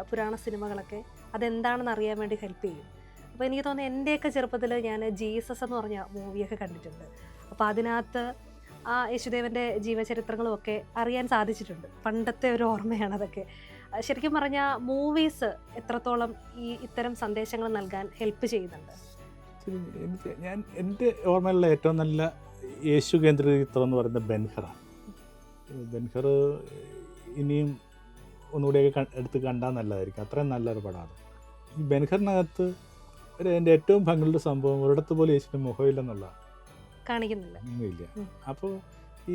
പുരാണ സിനിമകളൊക്കെ അതെന്താണെന്ന് അറിയാൻ വേണ്ടി ഹെൽപ്പ് ചെയ്യും. അപ്പോൾ എനിക്ക് തോന്നുന്നു എൻ്റെയൊക്കെ ചെറുപ്പത്തിൽ ഞാൻ ജീസസ് എന്ന് പറഞ്ഞ മൂവിയൊക്കെ കണ്ടിട്ടുണ്ട്. അപ്പോൾ അതിനകത്ത് ആ യേശുദേവൻ്റെ ജീവചരിത്രങ്ങളും ഒക്കെ അറിയാൻ സാധിച്ചിട്ടുണ്ട്. പണ്ടത്തെ ഒരു ഓർമ്മയാണ് അതൊക്കെ. ശരിക്കും പറഞ്ഞാൽ മൂവീസ് എത്രത്തോളം ഇത്തരം സന്ദേശങ്ങൾ നൽകാൻ ഹെൽപ്പ് ചെയ്യുന്നുണ്ട്? എൻ്റെ ഓർമ്മയിലുള്ള ഏറ്റവും നല്ല യേശു കേന്ദ്രീകൃതം എന്ന് പറയുന്നത് ബെൻഹറാണ്. ബെൻഹർ ഇനിയും ഒന്നുകൂടിയൊക്കെ എടുത്ത് കണ്ടാൽ നല്ലതായിരിക്കും. അത്രയും നല്ലൊരു പടമാണ്. ഈ ബെൻഹറിനകത്ത് എൻ്റെ ഏറ്റവും ഭംഗിയുള്ള സംഭവം ഒരിടത്ത് പോലും യേശുവിൻ്റെ മുഖമില്ലെന്നുള്ള കാണിക്കുന്നില്ല. ഒന്നുമില്ല. അപ്പോൾ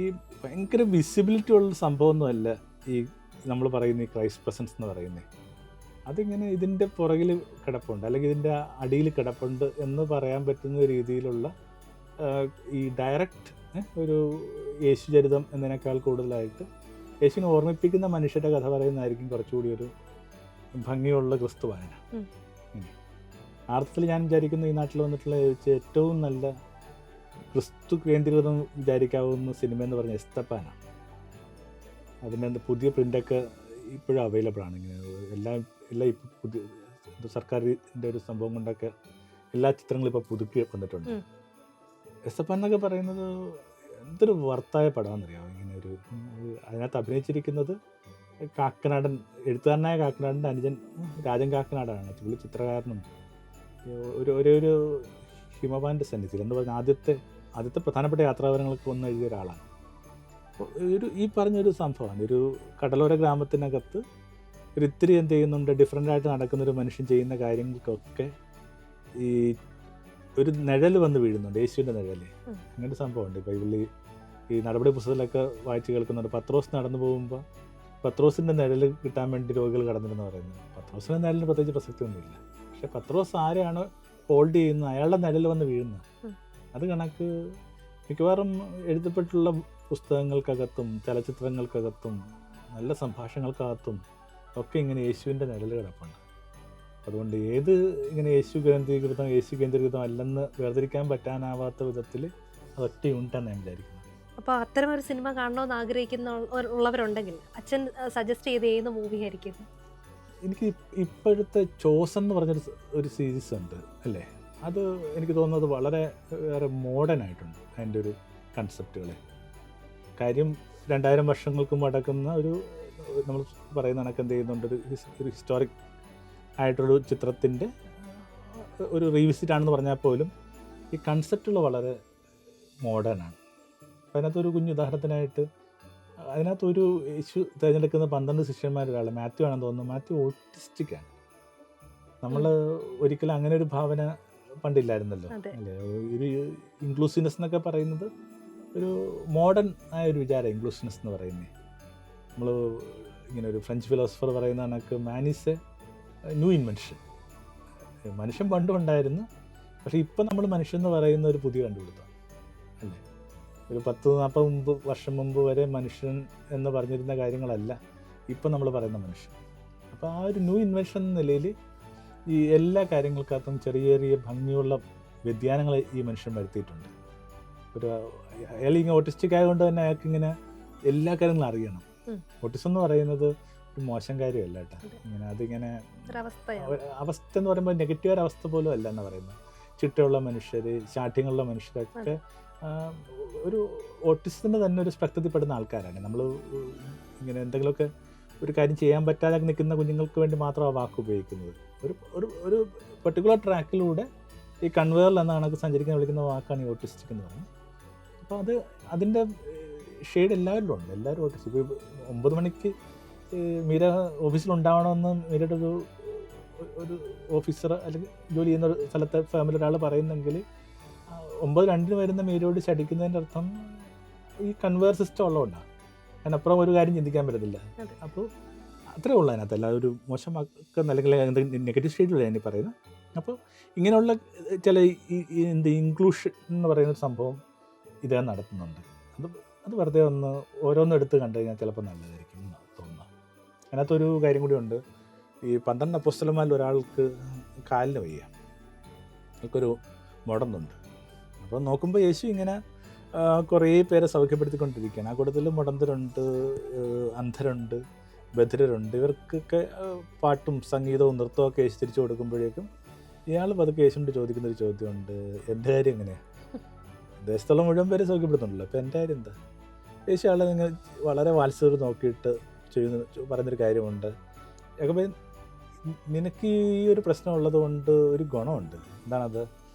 ഈ ഭയങ്കര വിസിബിലിറ്റി ഉള്ള സംഭവമൊന്നുമല്ല ഈ നമ്മൾ പറയുന്ന ഈ ക്രൈസ്റ്റ് പ്രസൻസ് എന്ന് പറയുന്നത്. അതിങ്ങനെ ഇതിൻ്റെ പുറകിൽ കിടപ്പുണ്ട്, അല്ലെങ്കിൽ ഇതിൻ്റെ അടിയിൽ കിടപ്പുണ്ട് എന്ന് പറയാൻ പറ്റുന്ന രീതിയിലുള്ള ഈ ഡയറക്റ്റ് ഒരു യേശു ചരിതം എന്നതിനേക്കാൾ കൂടുതലായിട്ട് യേശുവിനെ ഓർമ്മിപ്പിക്കുന്ന മനുഷ്യരുടെ കഥ പറയുന്നതായിരിക്കും കുറച്ചുകൂടി ഒരു ഭംഗിയുള്ള ക്രിസ്തു വായന. അർത്ഥത്തിൽ ഞാൻ വിചാരിക്കുന്ന ഈ നാട്ടിൽ വന്നിട്ടുള്ള ഏറ്റവും നല്ല ക്രിസ്തു കേന്ദ്രീകൃതം വിചാരിക്കാവുന്ന സിനിമ എന്ന് പറഞ്ഞ എസ്തപ്പാനാണ്. അതിൻ്റെ പുതിയ പ്രിൻ്റൊക്കെ ഇപ്പോഴും അവൈലബിൾ ആണ്. ഇങ്ങനെ എല്ലാം ഇപ്പോൾ പുതിയ സർക്കാരിൻ്റെ ഒരു സംഭവം കൊണ്ടൊക്കെ എല്ലാ ചിത്രങ്ങളും ഇപ്പോൾ പുതുക്കി വന്നിട്ടുണ്ട്. എസ്തപ്പാൻ എന്നൊക്കെ പറയുന്നത് എന്തൊരു വർത്തായ പടമാണെന്നറിയാമോ. ഇങ്ങനെ അതിനകത്ത് അഭിനയിച്ചിരിക്കുന്നത് കാക്കനാടൻ എഴുത്തുകാരനായ കാക്കനാടൻ്റെ അനുജൻ രാജൻ കാക്കനാടാണ്. പുള്ളി ചിത്രകാരനും ഒരു ഹിമവാൻ്റെ സന്നിധിയിൽ എന്ന് പറഞ്ഞാൽ ആദ്യത്തെ പ്രധാനപ്പെട്ട യാത്രാവിവരങ്ങൾക്ക് വന്ന് എഴുതിയ ഒരാളാണ്. ഈ പറഞ്ഞൊരു സംഭവമാണ്. ഒരു കടലോര ഗ്രാമത്തിനകത്ത് ഇത്തിരി എന്ത് ചെയ്യുന്നുണ്ട്, ഡിഫറൻ്റായിട്ട് നടക്കുന്നൊരു മനുഷ്യൻ ചെയ്യുന്ന കാര്യങ്ങൾക്കൊക്കെ ഈ ഒരു നിഴൽ വന്ന് വീഴുന്നുണ്ട്, യേശുവിൻ്റെ നിഴൽ. അങ്ങനത്തെ സംഭവമുണ്ട്. ബൈബിളിൽ ഈ നടപടി പുസ്തകത്തിലൊക്കെ വായിച്ച് കേൾക്കുന്നുണ്ട്. പത്രോസ് നടന്നു പോകുമ്പോൾ പത്രോസിൻ്റെ നിഴൽ കിട്ടാൻ വേണ്ടി രോഗികൾ കടന്നിരുന്നു പറയുന്നത്. പത്രോസിൻ്റെ നിഴലിന് പ്രത്യേകിച്ച് പ്രസക്തിയൊന്നുമില്ല. പക്ഷെ പത്രോസ് ആരെയാണ് ഹോൾഡ് ചെയ്യുന്നത്, അയാളുടെ നിഴൽ വന്ന് വീഴുന്നത്. അത് കണക്ക് മിക്കവാറും എഴുതപ്പെട്ടുള്ള പുസ്തകങ്ങൾക്കകത്തും ചലച്ചിത്രങ്ങൾക്കകത്തും നല്ല സംഭാഷണങ്ങൾക്കകത്തും ഒക്കെ ഇങ്ങനെ യേശുവിൻ്റെ നിഴൽ കിടപ്പുണ്ട്. അതുകൊണ്ട് ഏത് ഇങ്ങനെ യേശു കേന്ദ്രീകൃതം അല്ലെന്ന് വേർതിരിക്കാൻ പറ്റാനാവാത്ത വിധത്തിൽ അതൊറ്റ യൂണിറ്റാണ് ഞാൻ വിചാരിക്കുന്നത്. അപ്പോൾ അത്തരം ഒരു സിനിമ കാണണമെന്ന് ഉള്ളവരുണ്ടെങ്കിൽ അച്ഛൻ സജസ്റ്റ് ചെയ്ത് ഏത് മൂവി ആയിരിക്കും? എനിക്ക് ഇപ്പോഴത്തെ ചോസൻ എന്ന് പറഞ്ഞൊരു സീരീസ് ഉണ്ട് അല്ലേ, അത് എനിക്ക് തോന്നുന്നത് വളരെ മോഡേൺ ആയിട്ടുണ്ട്. അതിൻ്റെ ഒരു കൺസെപ്റ്റുകൾ കാര്യം 2000 വർഷങ്ങൾക്ക് മുടക്കുന്ന നമ്മൾ പറയുന്ന കണക്ക് എന്ത് ചെയ്യുന്നുണ്ട്, ഒരു ഹിസ്റ്റോറിക് ആയിട്ടൊരു ചിത്രത്തിൻ്റെ ഒരു റീവിസിറ്റ് ആണെന്ന് പറഞ്ഞാൽ പോലും ഈ കൺസെപ്റ്റുകൾ വളരെ മോഡേൺ ആണ്. അപ്പോൾ അതിനകത്തൊരു കുഞ്ഞു ഉദാഹരണത്തിനായിട്ട് അതിനകത്തൊരു യേശു തിരഞ്ഞെടുക്കുന്ന 12 ശിഷ്യന്മാരൊരാൾ മാത്യു ആണെന്ന് തോന്നുന്നു. മാത്യു ഓട്ടിസ്റ്റിക്കാണ്. നമ്മൾ ഒരിക്കലും അങ്ങനെ ഒരു ഭാവന പണ്ടില്ലായിരുന്നല്ലോ അല്ലേ. ഒരു ഇൻക്ലൂസീവ്നെസ് എന്നൊക്കെ പറയുന്നത് ഒരു മോഡേൺ ആയ ഒരു വിചാരം ഇൻക്ലൂസീവ്നെസ് എന്ന് പറയുന്നത്. നമ്മൾ ഇങ്ങനെ ഒരു ഫ്രഞ്ച് ഫിലോസഫർ പറയുന്ന കണക്ക് man is A new invention. മനുഷ്യൻ പണ്ടും ഉണ്ടായിരുന്നു, പക്ഷേ ഇപ്പം നമ്മൾ മനുഷ്യൻ എന്ന് പറയുന്ന ഒരു പുതിയ കണ്ടുപിടുത്തം അല്ലേ. ഒരു 40-40 വർഷം മുമ്പ് വരെ മനുഷ്യൻ എന്ന് പറഞ്ഞിരുന്ന കാര്യങ്ങളല്ല ഇപ്പം നമ്മൾ പറയുന്ന മനുഷ്യൻ. അപ്പോൾ ആ ഒരു ന്യൂ ഇൻവെൻഷൻ എന്ന നിലയിൽ ഈ എല്ലാ കാര്യങ്ങൾക്കകത്തും ചെറിയ ചെറിയ ഭംഗിയുള്ള വ്യതിയാനങ്ങൾ ഈ മനുഷ്യൻ വരുത്തിയിട്ടുണ്ട്. അയാൾ ഇങ്ങനെ ഓട്ടിസ്റ്റിക് ആയതുകൊണ്ട് തന്നെ അയാൾക്കിങ്ങനെ എല്ലാ കാര്യങ്ങളും അറിയണം. ഓട്ടിസം എന്ന് പറയുന്നത് ഒരു മോശം കാര്യമല്ല കേട്ടോ. ഇങ്ങനെ അതിങ്ങനെ അവസ്ഥ എന്ന് പറയുമ്പോൾ നെഗറ്റീവ് ഒരു അവസ്ഥ പോലും അല്ല എന്ന് പറയുന്നത്. ചിട്ടയുള്ള മനുഷ്യർ, ശാഠ്യങ്ങളുള്ള മനുഷ്യരൊക്കെ ഒരു ഓട്ടിസത്തിൻ്റെ തന്നെ ഒരു സ്പെക്ട്രത്തിൽപ്പെടുന്ന ആൾക്കാരാണ്. നമ്മൾ ഇങ്ങനെ എന്തെങ്കിലുമൊക്കെ ഒരു കാര്യം ചെയ്യാൻ പറ്റാതെ നിൽക്കുന്ന കുഞ്ഞുങ്ങൾക്ക് വേണ്ടി മാത്രം ആ വാക്ക് ഉപയോഗിക്കുന്നത്. ഒരു പെർട്ടിക്കുലർ ട്രാക്കിലൂടെ ഈ കൺവേറിൽ എന്ന കണക്ക് സഞ്ചരിക്കാൻ വിളിക്കുന്ന വാക്കാണ് ഈ ഓട്ടിസ്റ്റിക് എന്ന് പറയുന്നത്. അപ്പോൾ അതിൻ്റെ ഷെയ്ഡ് എല്ലാവരിലും ഉണ്ട്. എല്ലാവരും ഓട്ടിസ്റ്റിക്. 9 മണിക്ക് മീര ഓഫീസിലുണ്ടാവണമെന്ന് മീരയുടെ ഒരു ഓഫീസർ അല്ലെങ്കിൽ ജോലി ചെയ്യുന്ന ഒരു സ്ഥലത്തെ ഫാമിലി ഒരാൾ പറയുന്നെങ്കിൽ 9:02 വരുന്ന മീരയോട് ശടിക്കുന്നതിൻ്റെ അർത്ഥം ഈ കൺവേർ സിസ്റ്റം ഉള്ളതുകൊണ്ടാണ്. അതിനപ്പുറം ഒരു കാര്യം ചിന്തിക്കാൻ പറ്റത്തില്ല. അപ്പോൾ അത്രേ ഉള്ളൂ അതിനകത്ത്. അല്ല ഒരു മോശമാക്കുന്ന അല്ലെങ്കിൽ എന്തെങ്കിലും നെഗറ്റീവ് സ്റ്റേറ്റിലല്ല ഞാൻ ഈ പറയുന്നത്. അപ്പോൾ ഇങ്ങനെയുള്ള ചില ഇൻക്ലൂഷൻ എന്ന് പറയുന്നൊരു സംഭവം ഇതേ നടത്തുന്നുണ്ട്. അത് വെറുതെ ഓരോന്നും എടുത്ത് കണ്ടു കഴിഞ്ഞാൽ ചിലപ്പോൾ നല്ലതായിരിക്കും തോന്നുന്നു. അതിനകത്തൊരു കാര്യം കൂടി ഉണ്ട്. ഈ 12 അപ്പോസ്തലന്മാരിൽ ഒരാൾക്ക് കാലിന് വയ്യ, അവർക്കൊരു മുടന്തുണ്ട്. അപ്പോൾ നോക്കുമ്പോൾ യേശു ഇങ്ങനെ കുറേ പേരെ സൗഖ്യപ്പെടുത്തിക്കൊണ്ടിരിക്കുകയാണ്. ആ കൂട്ടത്തിൽ മുടന്തരുണ്ട്, അന്ധരുണ്ട്, ബധിരരുണ്ട്. ഇവർക്കൊക്കെ പാട്ടും സംഗീതവും നൃത്തമൊക്കെ യേശു തിരിച്ചു കൊടുക്കുമ്പോഴേക്കും ഇയാൾ പതുക്കെ യേശുവിനോട് ചോദിക്കുന്നൊരു ചോദ്യമുണ്ട്, എൻ്റെ കാര്യം എങ്ങനെയാണ്? ദേശത്തുള്ള മുഴുവൻ പേര് സൗഖ്യപ്പെടുത്തുന്നുണ്ടല്ലോ, അപ്പോൾ എൻ്റെ കാര്യം എന്താ? യേശു ആളെ നിങ്ങൾ വളരെ വാത്സല്യം നോക്കിയിട്ട് പറഞ്ഞൊരു കാര്യമുണ്ട്, യാക്കോബേ, നിനക്ക് ഈ ഒരു പ്രശ്നം ഉള്ളത് കൊണ്ട് ഒരു ഗുണമുണ്ട്. എന്താണത്?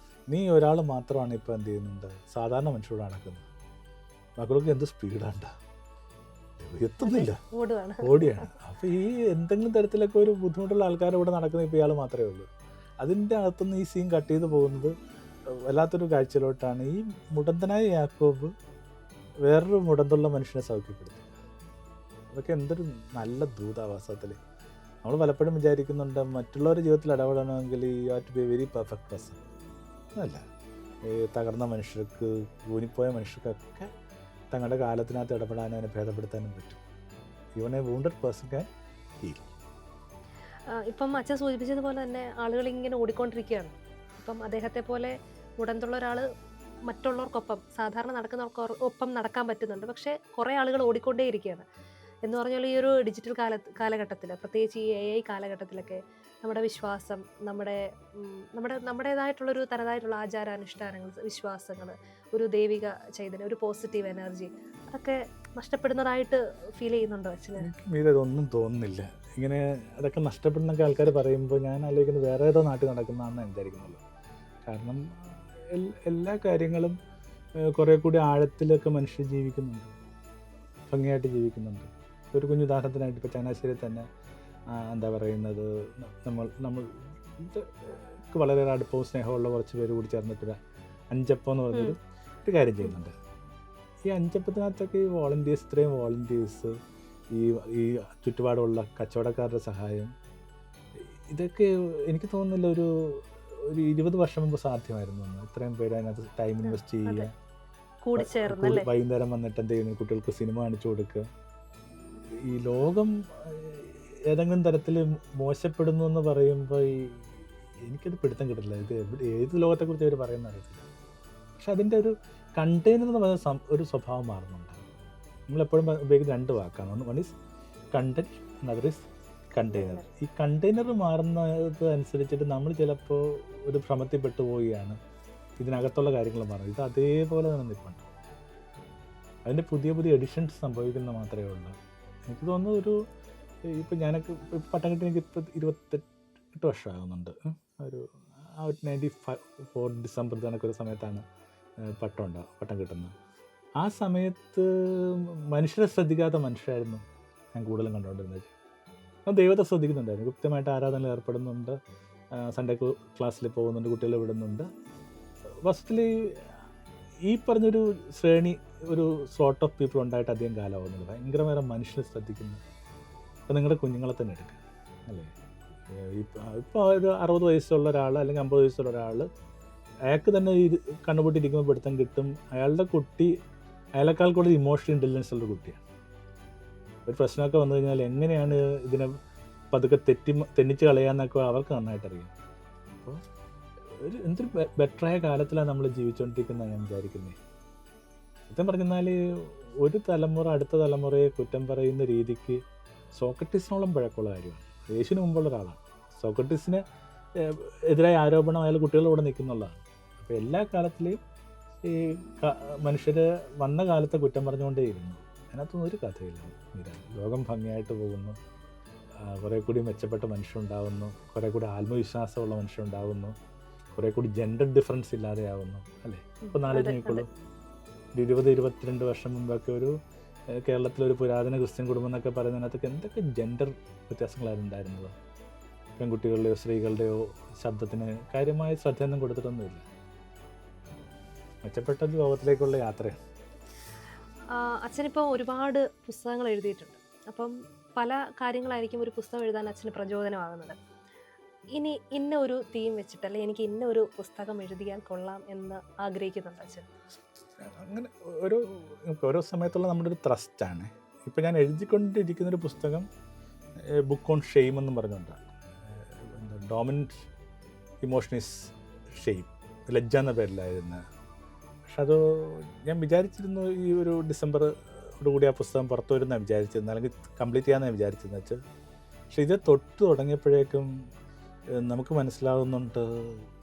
നീ ഒരാൾ മാത്രമാണ് ഇപ്പോൾ എന്ത് ചെയ്യുന്നുണ്ട്, സാധാരണ മനുഷ്യരോട് നടക്കുന്നത്. മക്കൾക്ക് എന്ത് സ്പീഡാണ്ട, എത്തുന്നില്ല, ഓടിയാണ്. അപ്പോൾ ഈ എന്തെങ്കിലും തരത്തിലൊക്കെ ഒരു ബുദ്ധിമുട്ടുള്ള ആൾക്കാരുടെ കൂടെ നടക്കുന്നത് ഇപ്പോൾ ഇയാൾ മാത്രമേ ഉള്ളൂ. അതിൻ്റെ അകത്തുനിന്ന് ഈ സീൻ കട്ട് ചെയ്ത് പോകുന്നത് വല്ലാത്തൊരു കാഴ്ചയിലോട്ടാണ്. ഈ മുടന്തനായ യാക്കോബ് വേറൊരു മുടന്തുള്ള മനുഷ്യനെ സൗഖ്യപ്പെടുത്തി. അതൊക്കെ എന്തൊരു നല്ല ദൂതാവാസത്തിൽ. നമ്മൾ പലപ്പോഴും വിചാരിക്കുന്നുണ്ട് മറ്റുള്ളവരുടെ ജീവിതത്തിൽ ഇടപെടണമെങ്കിൽ you have to be a very perfect person. അതല്ല, തകർന്ന മനുഷ്യർക്ക്, ഊനിപ്പോയ മനുഷ്യർക്കൊക്കെ തങ്ങളുടെ കാലത്തിനകത്ത് ഇടപെടാനും അതിനെ ഭേദപ്പെടുത്താനും പറ്റും. Even a wounded person can heal. ഇപ്പം അച്ഛൻ സൂചിപ്പിച്ചതുപോലെ തന്നെ ആളുകൾ ഇങ്ങനെ ഓടിക്കൊണ്ടിരിക്കുകയാണ്. ഇപ്പം അദ്ദേഹത്തെ പോലെ മുടന്തുള്ള ഒരാൾ മറ്റുള്ളവർക്കൊപ്പം, സാധാരണ നടക്കുന്നവർക്കൊപ്പം നടക്കാൻ പറ്റുന്നുണ്ട്. പക്ഷേ കുറേ ആളുകൾ ഓടിക്കൊണ്ടേയിരിക്കുകയാണ്. എന്ന് പറഞ്ഞാൽ ഈ ഒരു ഡിജിറ്റൽ കാലഘട്ടത്തിൽ, പ്രത്യേകിച്ച് ഈ AI കാലഘട്ടത്തിലൊക്കെ നമ്മുടെ വിശ്വാസം, നമ്മുടേതായിട്ടുള്ളൊരു തനതായിട്ടുള്ള ആചാരാനുഷ്ഠാനങ്ങൾ, വിശ്വാസങ്ങൾ, ഒരു ദൈവിക ചൈതന്യം, ഒരു പോസിറ്റീവ് എനർജി, അതൊക്കെ നഷ്ടപ്പെടുന്നതായിട്ട് ഫീൽ ചെയ്യുന്നുണ്ടോ അച്ഛന്? ഇതൊന്നും തോന്നുന്നില്ല. ഇങ്ങനെ അതൊക്കെ നഷ്ടപ്പെടുന്നൊക്കെ ആൾക്കാർ പറയുമ്പോൾ ഞാൻ ആലോചിക്കുന്നത് വേറെ ഏതോ നാട്ടിൽ നടക്കുന്നതാണെന്ന് വിചാരിക്കുന്നുള്ളൂ. കാരണം എല്ലാ കാര്യങ്ങളും കുറേ കൂടി ആഴത്തിലൊക്കെ മനുഷ്യർ ജീവിക്കുന്നുണ്ട്, ഭംഗിയായിട്ട് ജീവിക്കുന്നുണ്ട്. ഒരു കുഞ്ഞു ഉദാഹരണത്തിനായിട്ട് ഇപ്പോൾ ചങ്ങനാശ്ശേരി തന്നെ എന്താ പറയുന്നത്, നമ്മൾ വളരെ അടുപ്പവും സ്നേഹമുള്ള കുറച്ച് പേര് കൂടി ചേർന്നിട്ടൊരു അഞ്ചപ്പം എന്ന് പറഞ്ഞൊരു ഒരു കാര്യം ചെയ്യുന്നുണ്ട്. ഈ അഞ്ചപ്പത്തിനകത്തൊക്കെ ഈ വോളണ്ടിയേഴ്സ്, ഇത്രയും വോളണ്ടിയേഴ്സ്, ഈ ചുറ്റുപാടുള്ള കച്ചവടക്കാരുടെ സഹായം, ഇതൊക്കെ എനിക്ക് തോന്നുന്നില്ല ഒരു 20 വർഷം മുമ്പ് സാധ്യമായിരുന്നു. ഇത്രയും പേര് അതിനകത്ത് ടൈം ഇൻവെസ്റ്റ് ചെയ്യുക, വൈകുന്നേരം വന്നിട്ട് എന്ത് ചെയ്യുന്നു, കുട്ടികൾക്ക് സിനിമ കാണിച്ചു കൊടുക്കുക. ഈ ലോകം ഏതെങ്കിലും തരത്തിൽ മോശപ്പെടുന്നു എന്ന് പറയുമ്പോൾ എനിക്കത് പിടുത്തം കിട്ടില്ല. ഇത് ഏത് ലോകത്തെക്കുറിച്ച് അവർ പറയുന്ന അറിയത്തില്ല. പക്ഷെ അതിൻ്റെ ഒരു കണ്ടെയ്നർ എന്ന് പറയുന്ന ഒരു സ്വഭാവം മാറുന്നുണ്ട്. നമ്മളെപ്പോഴും ഉപയോഗിക്കുന്ന 2 വാക്കാണ്. One is content, another is container. ഈ കണ്ടെയ്നർ മാറുന്നത് അനുസരിച്ചിട്ട് നമ്മൾ ചിലപ്പോൾ ഒരു ഭ്രമത്തിൽപ്പെട്ടു പോവുകയാണ്. ഇതിനകത്തുള്ള കാര്യങ്ങൾ മാറും. ഇത് അതേപോലെ തന്നെ നിൽപ്പുണ്ട്. അതിൻ്റെ പുതിയ പുതിയ എഡിഷൻസ് സംഭവിക്കുന്ന മാത്രമേ ഉള്ളൂ. എനിക്ക് തോന്നുന്നു ഇപ്പം ഞാനൊക്കെ പട്ടം കിട്ടി ഇപ്പോൾ 28 വർഷമാകുന്നുണ്ട്. ഒരു 94 ഡിസംബർ കണക്കൊരു സമയത്താണ് പട്ടം കിട്ടുന്നത്. ആ സമയത്ത് മനുഷ്യരെ ശ്രദ്ധിക്കാത്ത മനുഷ്യരായിരുന്നു ഞാൻ കൂടുതലും കണ്ടുകൊണ്ടിരുന്നത്. അപ്പോൾ ദൈവത്തെ ശ്രദ്ധിക്കുന്നുണ്ടായിരുന്നു, കൃത്യമായിട്ട് ആരാധനയിൽ ഏർപ്പെടുന്നുണ്ട്, സൺഡേ ക്ലാസ്സിൽ പോകുന്നുണ്ട്, കുട്ടികളെ വിടുന്നുണ്ട്. ഫസ്റ്റിൽ ഈ പറഞ്ഞൊരു ശ്രേണി, ഒരു സോർട്ട് ഓഫ് പീപ്പിൾ ഉണ്ടായിട്ട് അധികം കാലമാകുന്നില്ല. ഭയങ്കരമായ മനുഷ്യരെ ശ്രദ്ധിക്കുന്നു. അപ്പോൾ നിങ്ങളുടെ കുഞ്ഞുങ്ങളെ തന്നെ എടുക്കുക, അല്ലേ? ഇപ്പോൾ ഒരു 60 വയസ്സുള്ള ഒരാൾ അല്ലെങ്കിൽ 50 വയസ്സുള്ള ഒരാൾ, അയാൾക്ക് തന്നെ ഇത് കണ്ണുപൊട്ടിയിരിക്കുമ്പോൾ പിടുത്തം കിട്ടും. അയാളുടെ കുട്ടി അയാളെക്കാൾ കൂടുതൽ ഇമോഷണൽ ഇൻ്റലിജൻസ് ഉള്ള കുട്ടിയാണ്. ഒരു പ്രശ്നമൊക്കെ വന്നു കഴിഞ്ഞാൽ എങ്ങനെയാണ് ഇതിനെ പതുക്കെ തെന്നിച്ച് കളയാന്നൊക്കെ അവർക്ക് നന്നായിട്ട് അറിയാം. അപ്പോൾ എന്തൊരു ബെറ്ററായ കാലത്തിലാണ് നമ്മൾ ജീവിച്ചുകൊണ്ടിരിക്കുന്നത് ഞാൻ വിചാരിക്കുന്നത്. സത്യം പറഞ്ഞാൽ ഒരു തലമുറ അടുത്ത തലമുറയെ കുറ്റം പറയുന്ന രീതിക്ക് സോക്രട്ടീസിനോളം പഴക്കമുള്ള കാര്യമാണ്. യേശുവിന് മുമ്പുള്ള ഒരാളാണ്. സോക്രട്ടീസിന് എതിരായ ആരോപണം അയാൾ കുട്ടികളോട് നിൽക്കുന്നുള്ളതാണ്. അപ്പോൾ എല്ലാ കാലത്തിലെയും ഈ മനുഷ്യർ വന്ന കാലത്തെ കുറ്റം പറഞ്ഞുകൊണ്ടേയിരുന്നു. അതിനകത്തൊന്നും ഒരു കഥയില്ല. ലോകം ഭംഗിയായിട്ട് പോകുന്നു, കുറേ കൂടി മെച്ചപ്പെട്ട മനുഷ്യരുണ്ടാകുന്നു, കുറേ കൂടി ആത്മവിശ്വാസമുള്ള മനുഷ്യരുണ്ടാകുന്നു, കുറേ കൂടി ജെൻഡർ ഡിഫറൻസ് ഇല്ലാതെയാവുന്നു, അല്ലേ? ഇപ്പോൾ നാലോചിക്കുള്ളൂ, 20-22 വർഷം മുമ്പൊക്കെ ഒരു കേരളത്തിലൊരു പുരാതന ക്രിസ്ത്യൻ കുടുംബം എന്നൊക്കെ പറയുന്നതിനകത്തൊക്കെ എന്തൊക്കെ ജെൻഡർ വ്യത്യാസങ്ങളായിരുന്നു ഉണ്ടായിരുന്നത്. പെൺകുട്ടികളുടെയോ സ്ത്രീകളുടെയോ ശബ്ദത്തിന് കാര്യമായ ശ്രദ്ധയൊന്നും കൊടുത്തിട്ടൊന്നുമില്ല. മെച്ചപ്പെട്ട ലോകത്തിലേക്കുള്ള യാത്രയാണ്. അച്ഛനിപ്പോൾ ഒരുപാട് പുസ്തകങ്ങൾ എഴുതിയിട്ടുണ്ട്. അപ്പം പല കാര്യങ്ങളായിരിക്കും ഒരു പുസ്തകം എഴുതാൻ അച്ഛന് പ്രചോദനമാകുന്നത്. ഇനി ഇന്ന ഒരു തീം വെച്ചിട്ട്, അല്ലെങ്കിൽ എനിക്ക് ഇന്ന ഒരു പുസ്തകം എഴുതിയാൽ കൊള്ളാം എന്ന് ആഗ്രഹിക്കുന്നുണ്ട് അച്ഛൻ? അങ്ങനെ ഓരോ സമയത്തുള്ള നമ്മുടെ ഒരു ത്രസ്റ്റാണ്. ഇപ്പോൾ ഞാൻ എഴുതിക്കൊണ്ടിരിക്കുന്നൊരു പുസ്തകം ബുക്ക് ഓൺ ഷെയിം എന്നും പറഞ്ഞുകൊണ്ടാണ്. ഡോമിനൻറ്റ് ഇമോഷൻ ഈസ് ഷെയിം, ലജ്ജ എന്ന പേരിലായിരുന്നു. പക്ഷെ അത് ഞാൻ വിചാരിച്ചിരുന്നു ഈ ഒരു ഡിസംബറോടുകൂടി ആ പുസ്തകം പുറത്തു വരുന്നതാണ് വിചാരിച്ചിരുന്നത്, അല്ലെങ്കിൽ കംപ്ലീറ്റ് ചെയ്യാമെന്നാണ് വിചാരിച്ചതെന്ന് വെച്ചാൽ. പക്ഷെ ഇത് തൊട്ട് തുടങ്ങിയപ്പോഴേക്കും നമുക്ക് മനസ്സിലാവുന്നുണ്ട്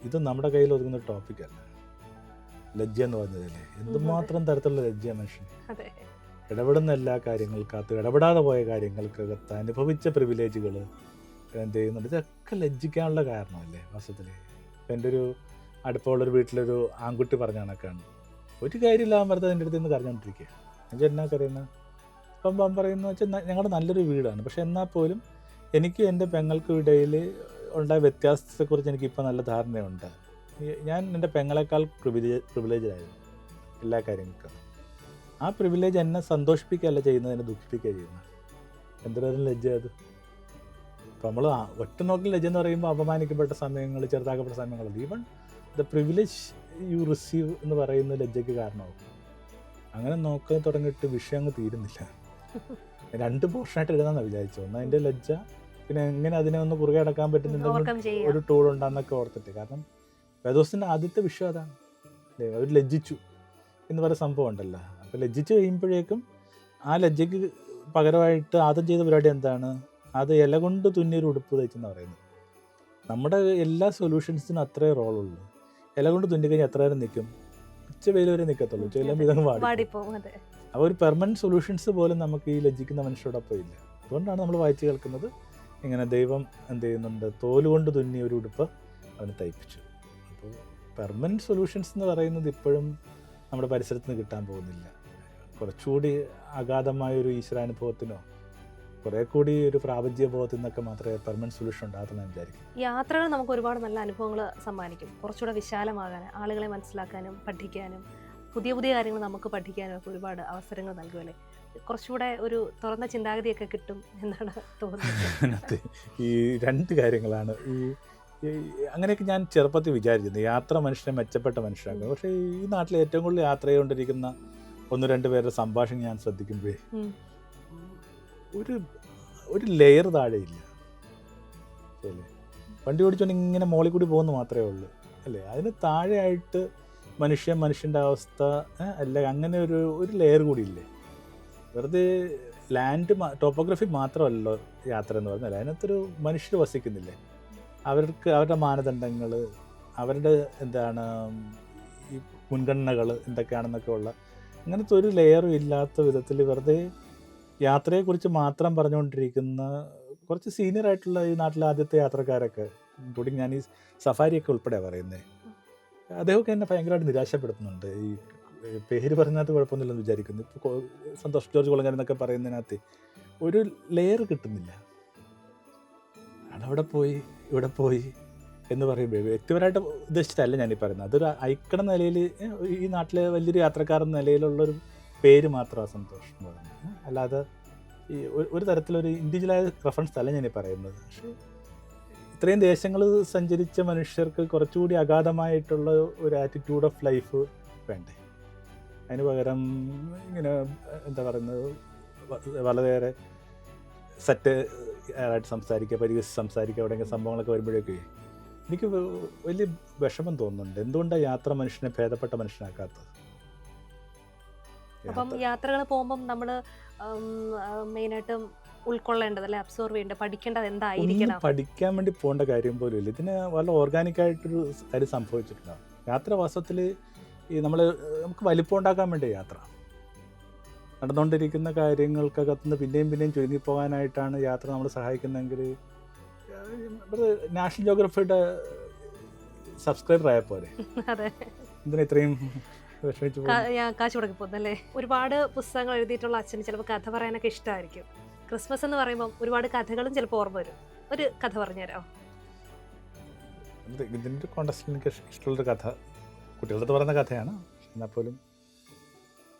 ഇത് നമ്മുടെ കയ്യിൽ ഒതുങ്ങുന്ന ടോപ്പിക്കല്ല. ലജ്ജ എന്ന് പറഞ്ഞതല്ലേ, എന്തുമാത്രം തരത്തിലുള്ള ലജ്ജ മനുഷ്യൻ ഇടപെടുന്ന എല്ലാ കാര്യങ്ങൾക്കകത്ത്, ഇടപെടാതെ പോയ കാര്യങ്ങൾക്കകത്ത് അനുഭവിച്ച പ്രിവിലേജുകൾ എന്ത് ചെയ്യുന്നുണ്ട്, ഇതൊക്കെ ലജ്ജിക്കാനുള്ള കാരണമല്ലേ വാസ്തവത്തിൽ. ഇപ്പം എൻ്റെ ഒരു അടുപ്പമുള്ളൊരു വീട്ടിലൊരു ആൺകുട്ടി പറഞ്ഞ കണക്കാണ്, ഒരു കാര്യമില്ലാതെ വെറുതെ എൻ്റെ അടുത്ത് നിന്ന് കരഞ്ഞുകൊണ്ടിരിക്കുക. എന്നുവെച്ചാൽ എന്നാ കരയുന്നത്, അപ്പം പറയുന്നത് വെച്ചാൽ ഞങ്ങളുടെ നല്ലൊരു വീടാണ്, പക്ഷെ എന്നാൽ പോലും എനിക്കും എൻ്റെ പെങ്ങൾക്കും ഇടയിൽ ഉണ്ടായ വ്യത്യാസത്തെക്കുറിച്ച് എനിക്കിപ്പോൾ നല്ല ധാരണയുണ്ട്. ഞാൻ എൻ്റെ പെങ്ങളെക്കാൾ പ്രിവിലേജായിരുന്നു എല്ലാ കാര്യങ്ങൾക്കും. ആ പ്രിവിലേജ് എന്നെ സന്തോഷിപ്പിക്കുകയല്ല ചെയ്യുന്നത്, എന്നെ ദുഃഖിപ്പിക്കുകയാണ് ചെയ്യുന്നത്. എന്തൊരു ലജ്ജ അത്. അപ്പം നമ്മൾ ഒറ്റ നോക്കിൽ ലജ്ജ എന്ന് പറയുമ്പോൾ അപമാനിക്കപ്പെട്ട സമയങ്ങൾ, ചെറുതാക്കപ്പെട്ട സമയങ്ങൾ, even the privilege U receive എന്ന് പറയുന്ന ലജ്ജയ്ക്ക് കാരണമാകും. അങ്ങനെ നോക്കാൻ തുടങ്ങിയിട്ട് വിഷയം അങ്ങ് തീരുന്നില്ല. 2 പോർഷനായിട്ട് എഴുതാമെന്നാണ് വിചാരിച്ചത്. ഒന്ന് അതിൻ്റെ ലജ്ജ, പിന്നെ എങ്ങനെ അതിനെ ഒന്ന് കുറുകെ അടക്കാൻ പറ്റുന്നുണ്ടെങ്കിൽ ഒരു ടൂൾ ഉണ്ടാകുന്നൊക്കെ ഓർത്തിട്ട്. കാരണം വേദോസിൻ്റെ ആദ്യത്തെ വിഷയം അതാണ് അല്ലേ, അവർ ലജ്ജിച്ചു എന്ന് പറയുന്ന സംഭവം ഉണ്ടല്ലോ. അപ്പോൾ ലജ്ജിച്ച് കഴിയുമ്പോഴേക്കും ആ ലജ്ജയ്ക്ക് പകരമായിട്ട് ആദ്യം ചെയ്ത പരിപാടി എന്താണ്, അത് ഇല കൊണ്ട് തുന്നിയൊരു ഉടുപ്പ് തയ്ച്ചെന്ന് പറയുന്നത്. നമ്മുടെ എല്ലാ സൊല്യൂഷൻസിനും അത്രേ റോളുള്ളൂ. ഇല കൊണ്ട് തുന്നിക്കഴിഞ്ഞാൽ എത്ര നേരം നിൽക്കും, ഉച്ച വെയിൽ വരെ നിൽക്കത്തുള്ളൂ, ഉച്ച എല്ലാം ഇതങ്ങ് വാടിപ്പോകും. അപ്പോൾ ഒരു പെർമനൻറ്റ് സൊല്യൂഷൻസ് പോലും നമുക്ക് ഈ ലജ്ജിക്കുന്ന മനുഷ്യരോടൊപ്പം ഇല്ല. അതുകൊണ്ടാണ് നമ്മൾ വായിച്ച് കേൾക്കുന്നത് ഇങ്ങനെ ദൈവം എന്ത് ചെയ്യുന്നുണ്ട്, തോലുകൊണ്ട് തുന്നിയ ഒരു ഉടുപ്പ് അവന് തയ്പ്പിച്ചു. അപ്പോൾ പെർമനൻറ്റ് സൊല്യൂഷൻസ് എന്ന് പറയുന്നത് ഇപ്പോഴും നമ്മുടെ പരിസരത്ത് നിന്ന് കിട്ടാൻ പോകുന്നില്ല. കുറച്ചുകൂടി അഗാധമായൊരു ഈശ്വരാനുഭവത്തിനോ കുറേ കൂടി ഒരു പ്രാപഞ്ചിക ബോധത്തിൽ നിന്നൊക്കെ മാത്രമേ പെർമനൻറ്റ് സൊല്യൂഷൻ ഉണ്ടാകത്തുള്ളൂ എന്ന് വിചാരിക്കും. യാത്രകൾ നമുക്ക് ഒരുപാട് നല്ല അനുഭവങ്ങൾ സമ്മാനിക്കും, കുറച്ചുകൂടെ വിശാലമാകാൻ, ആളുകളെ മനസ്സിലാക്കാനും പഠിക്കാനും പുതിയ പുതിയ കാര്യങ്ങൾ നമുക്ക് പഠിക്കാനും ഒക്കെ ഒരുപാട് അവസരങ്ങൾ നൽകുമല്ലേ. കുറച്ചുകൂടെ ഒരു തുറന്ന ചിന്താഗതിയൊക്കെ കിട്ടും എന്നാണ് തോന്നുന്നത്. ഈ 2 കാര്യങ്ങളാണ് അങ്ങനെയൊക്കെ ഞാൻ ചെറുപ്പത്തിൽ വിചാരിച്ചിരുന്നു, യാത്ര മനുഷ്യനെ മെച്ചപ്പെട്ട മനുഷ്യരാക്കുക. പക്ഷേ ഈ നാട്ടിൽ ഏറ്റവും കൂടുതൽ യാത്ര ചെയ്തുകൊണ്ടിരിക്കുന്ന 1-2 പേരുടെ സംഭാഷണം ഞാൻ ശ്രദ്ധിക്കുമ്പോഴേ ഒരു ലെയർ താഴെയില്ല അല്ലേ. വണ്ടി ഓടിച്ചുകൊണ്ട് ഇങ്ങനെ മോളിൽ കൂടി പോകുന്നത് മാത്രമേ ഉള്ളൂ അല്ലേ. അതിന് താഴെയായിട്ട് മനുഷ്യൻ്റെ അവസ്ഥ അല്ല, അങ്ങനെ ഒരു ലെയർ കൂടി ഇല്ലേ. വെറുതെ ലാൻഡ് ടോപ്പോഗ്രഫി മാത്രമല്ലോ യാത്ര എന്ന് പറഞ്ഞാൽ, അതിനകത്തൊരു മനുഷ്യർ വസിക്കുന്നില്ലേ, അവരുടെ മാനദണ്ഡങ്ങൾ, അവരുടെ എന്താണ് ഈ മുൻഗണനകൾ എന്തൊക്കെയാണെന്നൊക്കെ ഉള്ള അങ്ങനത്തെ ഒരു ലെയറും ഇല്ലാത്ത വിധത്തിൽ വെറുതെ യാത്രയെക്കുറിച്ച് മാത്രം പറഞ്ഞുകൊണ്ടിരിക്കുന്ന കുറച്ച് സീനിയർ ആയിട്ടുള്ള ഈ നാട്ടിലെ ആദ്യത്തെ യാത്രക്കാരൊക്കെ, ഇൻക്ലൂഡിങ് ഞാൻ ഈ സഫാരിയൊക്കെ ഉൾപ്പെടെ പറയുന്നത്, അദ്ദേഹമൊക്കെ എന്നെ ഭയങ്കരമായിട്ട് നിരാശപ്പെടുത്തുന്നുണ്ട്. ഈ പേര് പറഞ്ഞതിനകത്ത് കുഴപ്പമൊന്നുമില്ലെന്ന് വിചാരിക്കുന്നു. ഇപ്പോൾ സന്തോഷ് ജോർജ് കുളങ്ങര എന്നൊക്കെ പറയുന്നതിനകത്ത് ഒരു ലെയർ കിട്ടുന്നില്ല. അതവിടെ പോയി ഇവിടെ പോയി എന്ന് പറയുമ്പോൾ വ്യക്തിപരമായിട്ട് ഉദ്ദേശിച്ചിട്ടല്ല ഞാനീ പറയുന്നത്, അതൊരു ഐക്കൺ നിലയിൽ ഈ നാട്ടിലെ വലിയൊരു യാത്രക്കാരൻ നിലയിലുള്ളൊരു പേര് മാത്രമാണ് സന്തോഷം എന്ന് പറയുന്നത്. അല്ലാതെ ഈ ഒരു തരത്തിലൊരു ഇൻഡിവിജ്വലായ റെഫറൻസ് അല്ല ഞാനീ പറയുന്നത്. പക്ഷേ ഇത്രയും ദേശങ്ങൾ സഞ്ചരിച്ച മനുഷ്യർക്ക് കുറച്ചുകൂടി അഗാധമായിട്ടുള്ള ഒരു ആറ്റിറ്റ്യൂഡ് ഓഫ് ലൈഫ് വേണ്ടേ. അതിന് പകരം ഇങ്ങനെ എന്താ പറയുന്നത്, വളരെയേറെ സെറ്റ് ആയിട്ട് സംസാരിക്കുക, പരിഹസിച്ച് സംസാരിക്കുക, എവിടെയെങ്കിലും സംഭവങ്ങളൊക്കെ വരുമ്പോഴേക്ക് എനിക്ക് വലിയ വിഷമം തോന്നുന്നുണ്ട്. എന്തുകൊണ്ടാണ് യാത്ര മനുഷ്യനെ ഭേദപ്പെട്ട മനുഷ്യനാക്കാത്തത്? അപ്പം യാത്രകൾ പോകുമ്പം നമ്മൾ മെയിനായിട്ടും ഉൾക്കൊള്ളേണ്ടത് അല്ലെ, അബ്സോർവ് ചെയ്യേണ്ടത്, പഠിക്കേണ്ടത് എന്തായിരിക്കണം? പഠിക്കാൻ വേണ്ടി പോകേണ്ട കാര്യം പോലും ഇല്ല. ഇതിന് വളരെ ഓർഗാനിക്കായിട്ടൊരു കാര്യം സംഭവിച്ചിട്ടുണ്ടാകും. യാത്ര വാസ്തവത്തിൽ ഈ നമുക്ക് വലിപ്പം ഉണ്ടാക്കാൻ വേണ്ടി യാത്ര, നടന്നുകൊണ്ടിരിക്കുന്ന കാര്യങ്ങൾക്കകത്തുനിന്ന് പിന്നെയും ചുരുങ്ങിപ്പോകാനായിട്ടാണ് യാത്ര നമ്മളെ സഹായിക്കുന്നതെങ്കിൽ നാഷണൽ ജോഗ്രഫിയുടെ സബ്സ്ക്രൈബർ ആയ പോലെ എന്തിനാ ഇത്രയും കാശ് മുടക്കി പോകുന്നല്ലേ. ഒരുപാട് പുസ്തകങ്ങൾ എഴുതിയിട്ടുള്ള അച്ഛന് ചിലപ്പോൾ കഥ പറയാനൊക്കെ ഇഷ്ടമായിരിക്കും. ക്രിസ്മസ് എന്ന് പറയുമ്പോൾ ഒരുപാട് കഥകളും ചിലപ്പോൾ ഓർമ്മ വരും. ഒരു കഥ പറഞ്ഞുതരാമോ? ഇതിൻ്റെ കോണ്ടസ്റ്റിൽ എനിക്ക് ഇഷ്ടമുള്ളൊരു കഥ കുട്ടികളുടെ പറയുന്ന കഥയാണ്. എന്നാൽ പോലും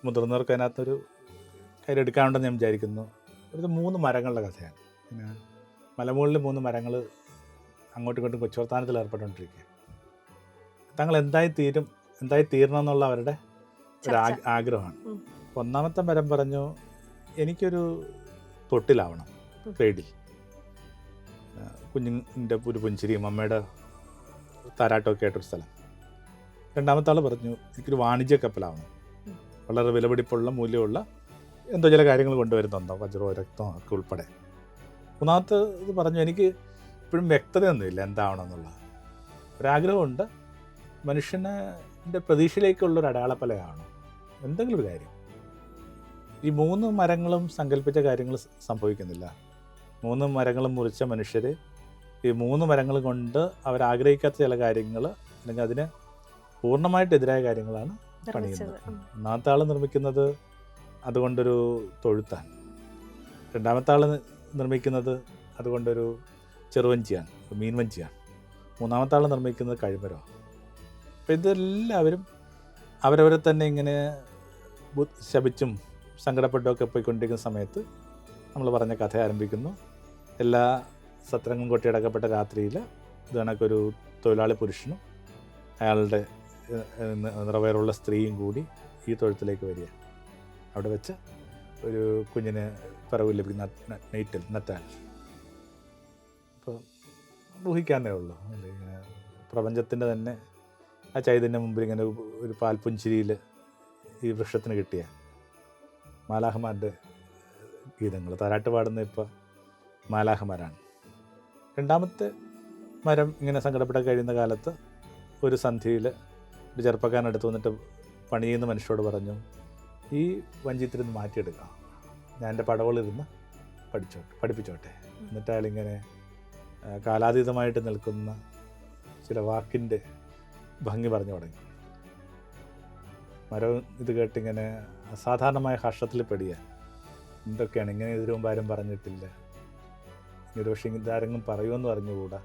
മുതിർന്നവർക്ക് അതിനകത്തൊരു കാര്യം എടുക്കാനുണ്ടെന്ന് ഞാൻ വിചാരിക്കുന്നു. ഒരു 3 മരങ്ങളുടെ കഥയാണ്. പിന്നെ മലമുകളിൽ 3 മരങ്ങൾ അങ്ങോട്ടും ഇങ്ങോട്ടും കൊച്ചുവർത്താനത്തിൽ ഏർപ്പെട്ടുകൊണ്ടിരിക്കുക. തങ്ങൾ എന്തായി തീരണം എന്നുള്ള അവരുടെ ഒരു ആഗ്രഹമാണ്. ഒന്നാമത്തെ മരം പറഞ്ഞു, എനിക്കൊരു തൊട്ടിലാവണം, ക്രേഡിൽ. കുഞ്ഞിൻ്റെ ഒരു പുഞ്ചിരിയും അമ്മയുടെ താരാട്ടമൊക്കെ ആയിട്ടൊരു സ്ഥലം. രണ്ടാമത്തെ ആൾ പറഞ്ഞു എനിക്കൊരു വാണിജ്യ കപ്പലാവണം, വളരെ വിലപിടിപ്പുള്ള മൂല്യമുള്ള എന്തോ ചില കാര്യങ്ങൾ കൊണ്ടുവരുന്നുണ്ടോ, വജ്രമോ രക്തമോ ഒക്കെ ഉൾപ്പെടെ. മൂന്നാമത്തെ ഇത് പറഞ്ഞു എനിക്ക് ഇപ്പോഴും വ്യക്തതയൊന്നുമില്ല എന്താവണമെന്നുള്ള ഒരാഗ്രഹമുണ്ട്, മനുഷ്യൻ്റെ പ്രതീക്ഷയിലേക്കുള്ളൊരു അടയാളപ്പലയാണ് എന്തെങ്കിലും ഒരു കാര്യം. ഈ 3 മരങ്ങളും സങ്കല്പിച്ച കാര്യങ്ങൾ സംഭവിക്കുന്നില്ല. 3 മരങ്ങളും മുറിച്ച മനുഷ്യർ ഈ 3 മരങ്ങൾ കൊണ്ട് അവരാഗ്രഹിക്കാത്ത ചില കാര്യങ്ങൾ അല്ലെങ്കിൽ അതിന് പൂർണ്ണമായിട്ട് എതിരായ കാര്യങ്ങളാണ് പണിയുന്നത്. ഒന്നാമത്തെ ആൾ നിർമ്മിക്കുന്നത് അതുകൊണ്ടൊരു തൊഴുത്താണ്, രണ്ടാമത്തെ ആൾ നിർമ്മിക്കുന്നത് അതുകൊണ്ടൊരു ചെറുവഞ്ചിയാണ്, മീൻവഞ്ചിയാണ്, മൂന്നാമത്തെ ആൾ നിർമ്മിക്കുന്നത് കഴിമരമാണ്. അപ്പോൾ ഇതെല്ലാവരും അവരവരെ തന്നെ ഇങ്ങനെ ശപിച്ചും സങ്കടപ്പെട്ടുമൊക്കെ പോയിക്കൊണ്ടിരിക്കുന്ന സമയത്ത് നമ്മൾ പറഞ്ഞ കഥ ആരംഭിക്കുന്നു. എല്ലാ സത്രങ്ങളും കൊട്ടിയടക്കപ്പെട്ട രാത്രിയിൽ ഇത് കണക്കൊരു തൊഴിലാളി പുരുഷനും അയാളുടെ നിറവേറുള്ള സ്ത്രീയും കൂടി ഈ തൊഴുത്തിലേക്ക് വരിക. അവിടെ വെച്ച് ഒരു കുഞ്ഞിന് പിറവിൽ ലഭിക്കുന്ന നറ്റാൽ. അപ്പോൾ ഊഹിക്കാനേ ഉള്ളൂ അല്ലേ, പ്രപഞ്ചത്തിൻ്റെ തന്നെ ആ ചൈതന്യം മുമ്പിൽ ഇങ്ങനെ ഒരു പാൽപുഞ്ചിരിയിൽ ഈ വൃക്ഷത്തിന് കിട്ടിയ മാലാഹമാരുടെ ഗീതങ്ങൾ താരാട്ട് പാടുന്ന ഇപ്പോൾ മാലാഹമാരാണ്. രണ്ടാമത്തെ മരം ഇങ്ങനെ സങ്കടപ്പെടാൻ കഴിയുന്ന കാലത്ത് ഒരു സന്ധ്യയിൽ ഒരു ചെറുപ്പക്കാരൻ അടുത്ത് വന്നിട്ട് പണി ചെയ്യുന്ന മനുഷ്യരോട് പറഞ്ഞു, ഈ വഞ്ചിത്തിരുന്ന് മാറ്റിയെടുക്കാം, ഞാൻ എൻ്റെ പടവളിരുന്ന് പഠിപ്പിച്ചോട്ടെ. എന്നിട്ട് അയാളിങ്ങനെ കാലാതീതമായിട്ട് നിൽക്കുന്ന ചില വാക്കിൻ്റെ ഭംഗി പറഞ്ഞു തുടങ്ങി. മരം ഇത് കേട്ടിങ്ങനെ അസാധാരണമായ ഹർഷത്തിൽ പെടിയ, എന്തൊക്കെയാണ് ഇങ്ങനെ ഇതിനു മുമ്പ് ആരും പറഞ്ഞിട്ടില്ല, ഒരു പക്ഷേ ഇതാരെങ്കിലും പറയുമെന്ന് പറഞ്ഞുകൂടാ.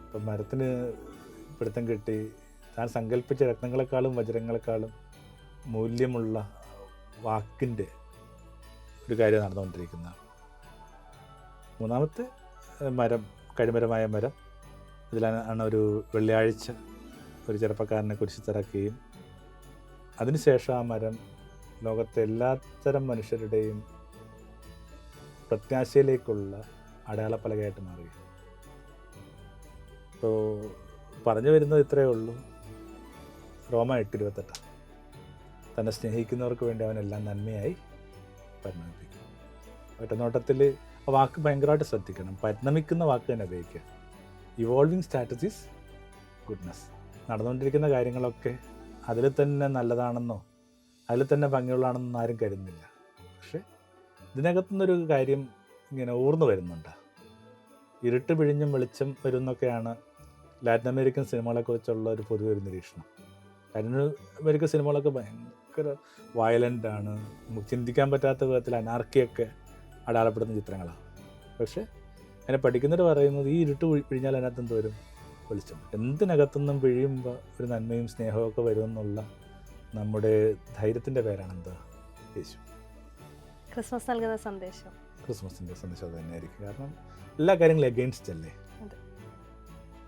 അപ്പം മരത്തിന് പിടുത്തം കിട്ടി താൻ സങ്കല്പിച്ച രത്നങ്ങളെക്കാളും വജ്രങ്ങളെക്കാളും മൂല്യമുള്ള വാക്കിൻ്റെ ഒരു കാര്യം നടന്നുകൊണ്ടിരിക്കുന്ന. മൂന്നാമത്തെ മരം കഴിമരമായ മരം, ഇതിലാണ് ഒരു വെള്ളിയാഴ്ച ഒരു ചെറുപ്പക്കാരനെ കുരിശിത്തിറക്കുകയും അതിനുശേഷം ആ മരം ലോകത്തെ എല്ലാത്തരം മനുഷ്യരുടെയും പ്രത്യാശയിലേക്കുള്ള അടയാളപ്പലകയായിട്ട് മാറി. അപ്പോൾ പറഞ്ഞു വരുന്നത് ഇത്രയേ ഉള്ളൂ. റോമ 8:28 തന്നെ സ്നേഹിക്കുന്നവർക്ക് വേണ്ടി അവനെല്ലാം നന്മയായി പരിണമിപ്പിക്കും. ഒറ്റനോട്ടത്തിൽ ആ വാക്ക് ഭയങ്കരമായിട്ട് ശ്രദ്ധിക്കണം. പരിണമിക്കുന്ന വാക്ക് തന്നെ ഉപയോഗിക്കുക. Evolving status goodness. നടന്നുകൊണ്ടിരിക്കുന്ന കാര്യങ്ങളൊക്കെ അതിൽ തന്നെ നല്ലതാണെന്നോ അതിൽ തന്നെ ഭംഗിയുള്ളതാണെന്നോ ആരും കരുതുന്നില്ല. പക്ഷേ ഇതിനകത്തുനിന്നൊരു കാര്യം ഇങ്ങനെ ഊർന്നു വരുന്നുണ്ട്. ഇരുട്ട് പിഴിഞ്ഞും വെളിച്ചം വരുന്നൊക്കെയാണ് ലാറ്റിൻ അമേരിക്കൻ സിനിമകളെക്കുറിച്ചുള്ള ഒരു പൊതുവൊരു നിരീക്ഷണം. ലാറ്റിൻ അമേരിക്കൻ സിനിമകളൊക്കെ ഭയങ്കര വയലൻ്റാണ്, നമുക്ക് ചിന്തിക്കാൻ പറ്റാത്ത വിധത്തിൽ അനാർക്കിയൊക്കെ അടയാളപ്പെടുന്ന ചിത്രങ്ങളാണ്. പക്ഷേ അങ്ങനെ പഠിക്കുന്നവർ പറയുന്നത് ഈ ഇരുട്ട് പിഴിഞ്ഞാൽ അതിനകത്ത് എന്ത് വരും? വെളിച്ചം. എന്തിനകത്തുനിന്നും പിഴിയുമ്പോൾ ഒരു നന്മയും സ്നേഹവും ഒക്കെ വരുമെന്നുള്ള നമ്മുടെ ധൈര്യത്തിൻ്റെ പേരാണെന്ത്? യേശു. ക്രിസ്മസ് നൽകുന്ന സന്ദേശം, ക്രിസ്മസിൻ്റെ സന്ദേശം അത് തന്നെയായിരിക്കും. കാരണം എല്ലാ കാര്യങ്ങളും എഗെയിൻസ്റ്റ് അല്ലേ.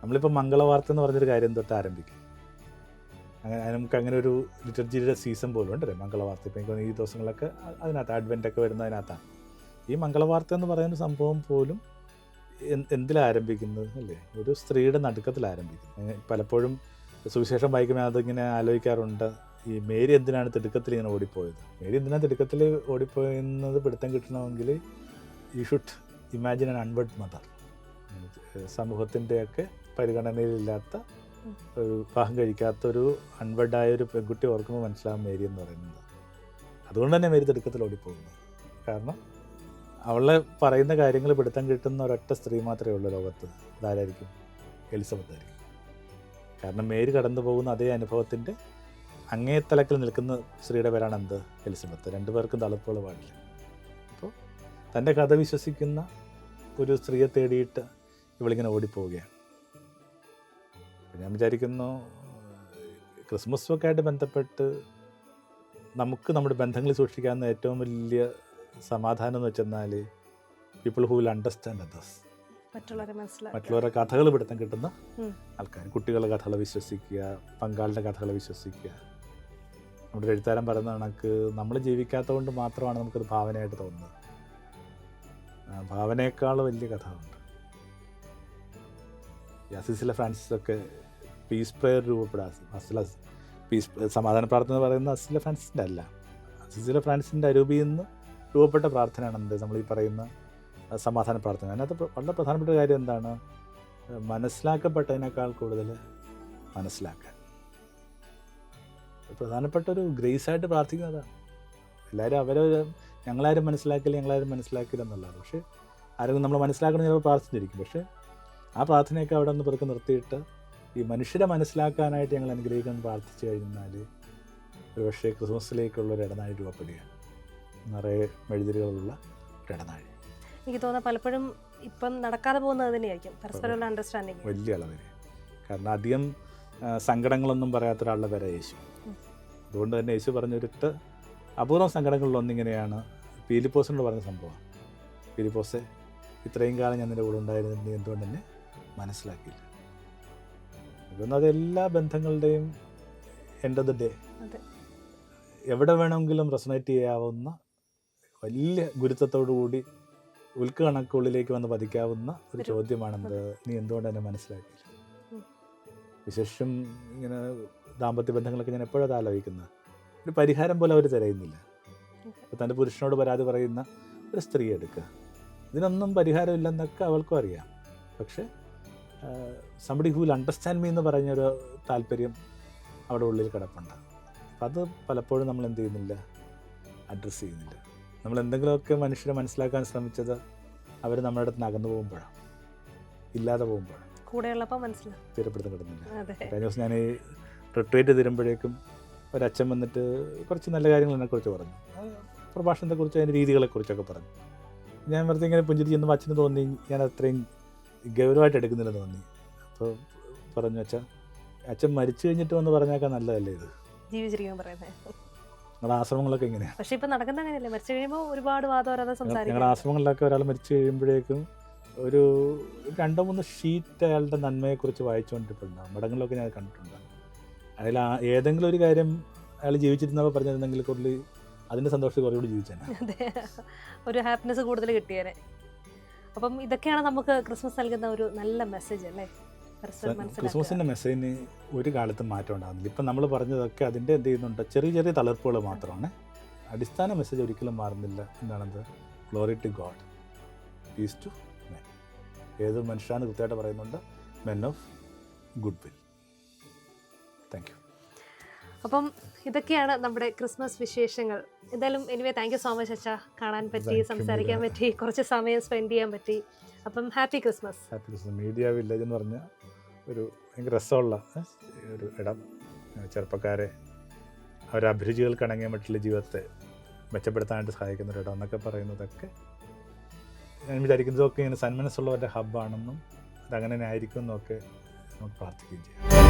നമ്മളിപ്പോൾ മംഗളവാർത്ത എന്ന് പറഞ്ഞൊരു കാര്യം തൊട്ട് ആരംഭിക്കും. നമുക്ക് അങ്ങനെ ഒരു ലിറ്റർജിയുടെ സീസൺ പോലും ഉണ്ടല്ലേ മംഗളവാർത്ത. ഇപ്പം ഈ ദിവസങ്ങളൊക്കെ അതിനകത്ത് അഡ്വൻ്റൊക്കെ വരുന്നതിനകത്താണ് ഈ മംഗളവാർത്ത എന്ന് പറയുന്ന സംഭവം പോലും എന്തിലാരംഭിക്കുന്നത് അല്ലേ? ഒരു സ്ത്രീയുടെ നടുക്കത്തിൽ ആരംഭിക്കുന്നത്. പലപ്പോഴും സുവിശേഷം വായിക്കുമ്പോൾ അതിങ്ങനെ ആലോചിക്കാറുണ്ട്, ഈ മേരി എന്തിനാണ് തിടുക്കത്തിൽ ഇങ്ങനെ ഓടിപ്പോയത്? മേരി എന്തിനാണ് തിടുക്കത്തിൽ ഓടിപ്പോയെന്നത് പിടുത്തം കിട്ടണമെങ്കിൽ you should imagine an unwed mother. സമൂഹത്തിൻ്റെയൊക്കെ പരിഗണനയിലില്ലാത്ത ഒരു വിവാഹം കഴിക്കാത്തൊരു അൺവെഡായ ഒരു പെൺകുട്ടി ഓർക്കുമ്പോൾ മനസ്സിലാവും മേരി എന്ന് പറയുന്നത്. അതുകൊണ്ട് തന്നെ മേരി തിടുക്കത്തിൽ ഓടിപ്പോകുന്നത്. കാരണം അവളെ പറയുന്ന കാര്യങ്ങൾ പിടുത്തം കിട്ടുന്ന ഒരൊറ്റ സ്ത്രീ മാത്രമേ ഉള്ളൂ ലോകത്ത്. അതാരായിരിക്കും? എലിസബത്ത് ആയിരിക്കും. കാരണം മേരി കടന്നു പോകുന്ന അതേ അനുഭവത്തിൻ്റെ അങ്ങേത്തലക്കിൽ നിൽക്കുന്ന സ്ത്രീയുടെ പേരാണ് എന്ത്? എലിസബത്ത്. രണ്ടുപേർക്കും തളപ്പുകൾ പാടില്ല. അപ്പോൾ തൻ്റെ കഥ വിശ്വസിക്കുന്ന ഒരു സ്ത്രീയെ തേടിയിട്ട് ഇവളിങ്ങനെ ഓടിപ്പോവുകയാണ്. ഞാൻ വിചാരിക്കുന്നു ക്രിസ്മസൊക്കെ ആയിട്ട് ബന്ധപ്പെട്ട് നമുക്ക് നമ്മുടെ ബന്ധങ്ങളിൽ സൂക്ഷിക്കാവുന്ന ഏറ്റവും വലിയ സമാധാനം എന്ന് വെച്ചെന്നാൽ people who will understand others. മറ്റുള്ളവരുടെ കഥകൾ പിടുത്തം കിട്ടുന്ന ആൾക്കാർ. കുട്ടികളുടെ കഥകളെ വിശ്വസിക്കുക, പങ്കാളിയുടെ കഥകളെ വിശ്വസിക്കുക. നമ്മുടെ എഴുത്താരൻ പറയുന്ന കണക്ക് നമ്മൾ ജീവിക്കാത്തത് കൊണ്ട് മാത്രമാണ് നമുക്കത് ഭാവനയായിട്ട് തോന്നുന്നത്. ഭാവനയേക്കാൾ വലിയ കഥ ഉണ്ട്. ഈ അസിസിലെ ഫ്രാൻസിസ് ഒക്കെ പീസ് പ്രെയർ രൂപപ്പെടാൻ പീസ് സമാധാന പ്രാർത്ഥന എന്ന് പറയുന്നത് അസിസിലെ ഫ്രാൻസിൻ്റെ അല്ല, അസിസിലെ ഫ്രാൻസിൻ്റെ അരൂപിയിൽ നിന്ന് രൂപപ്പെട്ട പ്രാർത്ഥനയാണ് എന്ത് നമ്മൾ ഈ പറയുന്ന സമാധാന പ്രാർത്ഥന. അതിനകത്ത് വളരെ പ്രധാനപ്പെട്ട കാര്യം എന്താണ്? മനസ്സിലാക്കപ്പെട്ടതിനേക്കാൾ കൂടുതൽ മനസ്സിലാക്കാൻ. പ്രധാനപ്പെട്ടൊരു ഗ്രേസായിട്ട് പ്രാർത്ഥിക്കുന്നതാണ്. എല്ലാവരും ഞങ്ങളാരും മനസ്സിലാക്കില്ല എന്നുള്ളത്. പക്ഷേ ആരെങ്കിലും നമ്മൾ മനസ്സിലാക്കണം ചിലപ്പോൾ പ്രാർത്ഥിച്ചിരിക്കും. പക്ഷേ ആ പ്രാർത്ഥനയൊക്കെ അവിടെ നിന്ന് പതുക്കെ നിർത്തിയിട്ട് ഈ മനുഷ്യരെ മനസ്സിലാക്കാനായിട്ട് ഞങ്ങൾ അനുഗ്രഹിക്കാൻ പ്രാർത്ഥിച്ചു കഴിഞ്ഞാൽ ഒരു പക്ഷേ ക്രിസ്മസിലേക്കുള്ള ഒരു ഇടനാഴി രൂപപ്പെടുകയാണ്. നിറയെ മെഴുതിരികളുള്ള ഒരു ഇടനാഴി. എനിക്ക് തോന്നുന്നത് പലപ്പോഴും ഇപ്പം നടക്കാതെ പോകുന്നത് തന്നെയായിരിക്കും പരസ്പരമുള്ള അണ്ടർസ്റ്റാൻഡിങ് വലിയ അളവിൽ. കാരണം അധികം സങ്കടങ്ങളൊന്നും പറയാത്ത ഒരാളുടെ പേരെ യേശു. അതുകൊണ്ട് തന്നെ യേശു പറഞ്ഞൊരിട്ട് അപൂർവം സങ്കടങ്ങളിലൊന്നിങ്ങനെയാണ് പീലിപ്പോസിനോട് പറഞ്ഞ സംഭവം. പീലിപ്പോസെ, ഇത്രയും കാലം ഞാൻ നിൻ്റെ കൂടെ ഉണ്ടായിരുന്നു, നീ എന്തുകൊണ്ട് തന്നെ മനസ്സിലാക്കിയില്ല. അതുകൊണ്ട് അതെല്ലാ ബന്ധങ്ങളുടെയും എൻഡ് ഓഫ് ദ ഡേ എവിടെ വേണമെങ്കിലും റെസൊണേറ്റ് ചെയ്യാവുന്ന വലിയ ഗുരുത്വത്തോടു കൂടി ഉൾക്കണക്കുള്ളിലേക്ക് വന്ന് പതിക്കാവുന്ന ഒരു ചോദ്യമാണെന്ത്, നീ എന്തുകൊണ്ട് തന്നെ മനസ്സിലാക്കിയില്ല. വിശേഷം ഇങ്ങനെ ദാമ്പത്യ ബന്ധങ്ങളൊക്കെ ഞാൻ എപ്പോഴത് ആലോചിക്കുന്നത്, ഒരു പരിഹാരം പോലെ അവർ തിരയുന്നില്ല. തൻ്റെ പുരുഷനോട് പരാതി പറയുന്ന ഒരു സ്ത്രീ എടുക്കുക, ഇതിനൊന്നും പരിഹാരമില്ലെന്നൊക്കെ അവൾക്കും അറിയാം. പക്ഷേ somebody who will understand me എന്ന് പറഞ്ഞൊരു താല്പര്യം അവിടെ ഉള്ളിൽ കിടപ്പുണ്ട്. അപ്പം അത് പലപ്പോഴും നമ്മൾ എന്ത് ചെയ്യുന്നില്ല, അഡ്രസ്സ് ചെയ്യുന്നില്ല. നമ്മൾ എന്തെങ്കിലുമൊക്കെ മനുഷ്യരെ മനസ്സിലാക്കാൻ ശ്രമിച്ചത് അവർ നമ്മുടെ അടുത്ത് നിന്ന് അകന്നു പോകുമ്പോഴാണ്, ഇല്ലാതെ പോകുമ്പോഴാണ്. കൂടെയുള്ളപ്പോൾ മനസ്സിലാവും, തീരപ്പെടുത്താൻ കിട്ടുന്നില്ല. കഴിഞ്ഞ ദിവസം ഞാൻ ഈ റിട്രീറ്റ് തരുമ്പോഴേക്കും ഒരച്ഛൻ വന്നിട്ട് കുറച്ച് നല്ല കാര്യങ്ങൾ എന്നെക്കുറിച്ച് പറഞ്ഞു, പ്രഭാഷണത്തെക്കുറിച്ച് അതിൻ്റെ രീതികളെക്കുറിച്ചൊക്കെ പറഞ്ഞു. ഞാൻ വെറുതെ ഇങ്ങനെ പുഞ്ചിരി ചെന്നപ്പോൾ അച്ഛന് തോന്നി ഞാൻ അത്രയും ഗൗരവമായിട്ട് എടുക്കുന്നില്ലെന്ന് തോന്നി. അപ്പോൾ പറഞ്ഞു, അച്ഛൻ മരിച്ചു കഴിഞ്ഞിട്ട് വന്ന് പറഞ്ഞേക്കാൻ നല്ലതല്ലേ ഇത്, ജീവിച്ചിരിക്കാൻ പറയുന്നത്. ഞങ്ങളുടെ ആശ്രമങ്ങളൊക്കെ ഇങ്ങനെയാണ്. പക്ഷേ ഇപ്പം നടക്കുന്ന അങ്ങനെയല്ലേ, മരിച്ചു കഴിയുമ്പോൾ ഒരുപാട് വാദോരാതെ സംസാരിക്കും. ഞങ്ങളുടെ ആശ്രമങ്ങളിലൊക്കെ ഒരാൾ മരിച്ചു കഴിയുമ്പോഴേക്കും ഒരു 2-3 ഷീറ്റ് അയാളുടെ നന്മയെക്കുറിച്ച് വായിച്ചുകൊണ്ടിരിപ്പുണ്ടാകും. മടങ്ങളിലൊക്കെ ഞാൻ കണ്ടിട്ടുണ്ട്. അതിൽ ഏതെങ്കിലും ഒരു കാര്യം അയാൾ ജീവിച്ചിരുന്നപ്പോൾ പറഞ്ഞിരുന്നെങ്കിൽ കൂടുതൽ അതിൻ്റെ സന്തോഷത്തിൽ കുറച്ചുകൂടി ജീവിച്ചേനെ. അതെ, ഒരു ഹാപ്പിനെസ് കൂടുതൽ കിട്ടിയേനെ. അപ്പം ഇതൊക്കെയാണ് നമുക്ക് ക്രിസ്മസ് നൽകുന്ന ഒരു നല്ല മെസ്സേജ് അല്ലേ? ക്രിസ്മസിൻ്റെ മെസ്സേജിന് ഒരു കാലത്തും മാറ്റം ഉണ്ടാകുന്നില്ല. ഇപ്പം നമ്മൾ പറഞ്ഞതൊക്കെ അതിൻ്റെ എന്ത് ചെയ്യുന്നുണ്ട്, ചെറിയ ചെറിയ തളിർപ്പുകൾ മാത്രമാണ്. അടിസ്ഥാന മെസ്സേജ് ഒരിക്കലും മാറുന്നില്ല. എന്താണത്? Glory to God, peace to men. ഏത് മനുഷ്യരാണ് കൃത്യമായിട്ട് പറയുന്നുണ്ട്, men of good will. Thank you. അപ്പം ഇതൊക്കെയാണ് നമ്മുടെ ക്രിസ്മസ് വിശേഷങ്ങൾ. എന്തായാലും anyway thank you so much അച്ഛാ. കാണാൻ പറ്റി, സംസാരിക്കാൻ പറ്റി, കുറച്ച് സമയം സ്പെൻഡ് ചെയ്യാൻ പറ്റി. അപ്പം happy Christmas. Happy Christmas. Media village എന്ന് പറഞ്ഞ ഒരു ഭയങ്കര രസമുള്ള ഒരു ഇടം, ചെറുപ്പക്കാരെ അവരുടെ അഭിരുചികൾക്ക് ഇണങ്ങിയ മറ്റുള്ള ജീവിതത്തെ മെച്ചപ്പെടുത്താനായിട്ട് സഹായിക്കുന്ന ഒരു ഇടം എന്നൊക്കെ പറയുന്നതൊക്കെ ഞാൻ വിചാരിക്കുന്നതൊക്കെ ഇങ്ങനെ സന്മനസ്സുള്ളവരുടെ ഹബ്ബാണെന്നും അതങ്ങനെ തന്നെ ആയിരിക്കും എന്നൊക്കെ നമുക്ക് പ്രാർത്ഥിക്കുകയും ചെയ്യാം.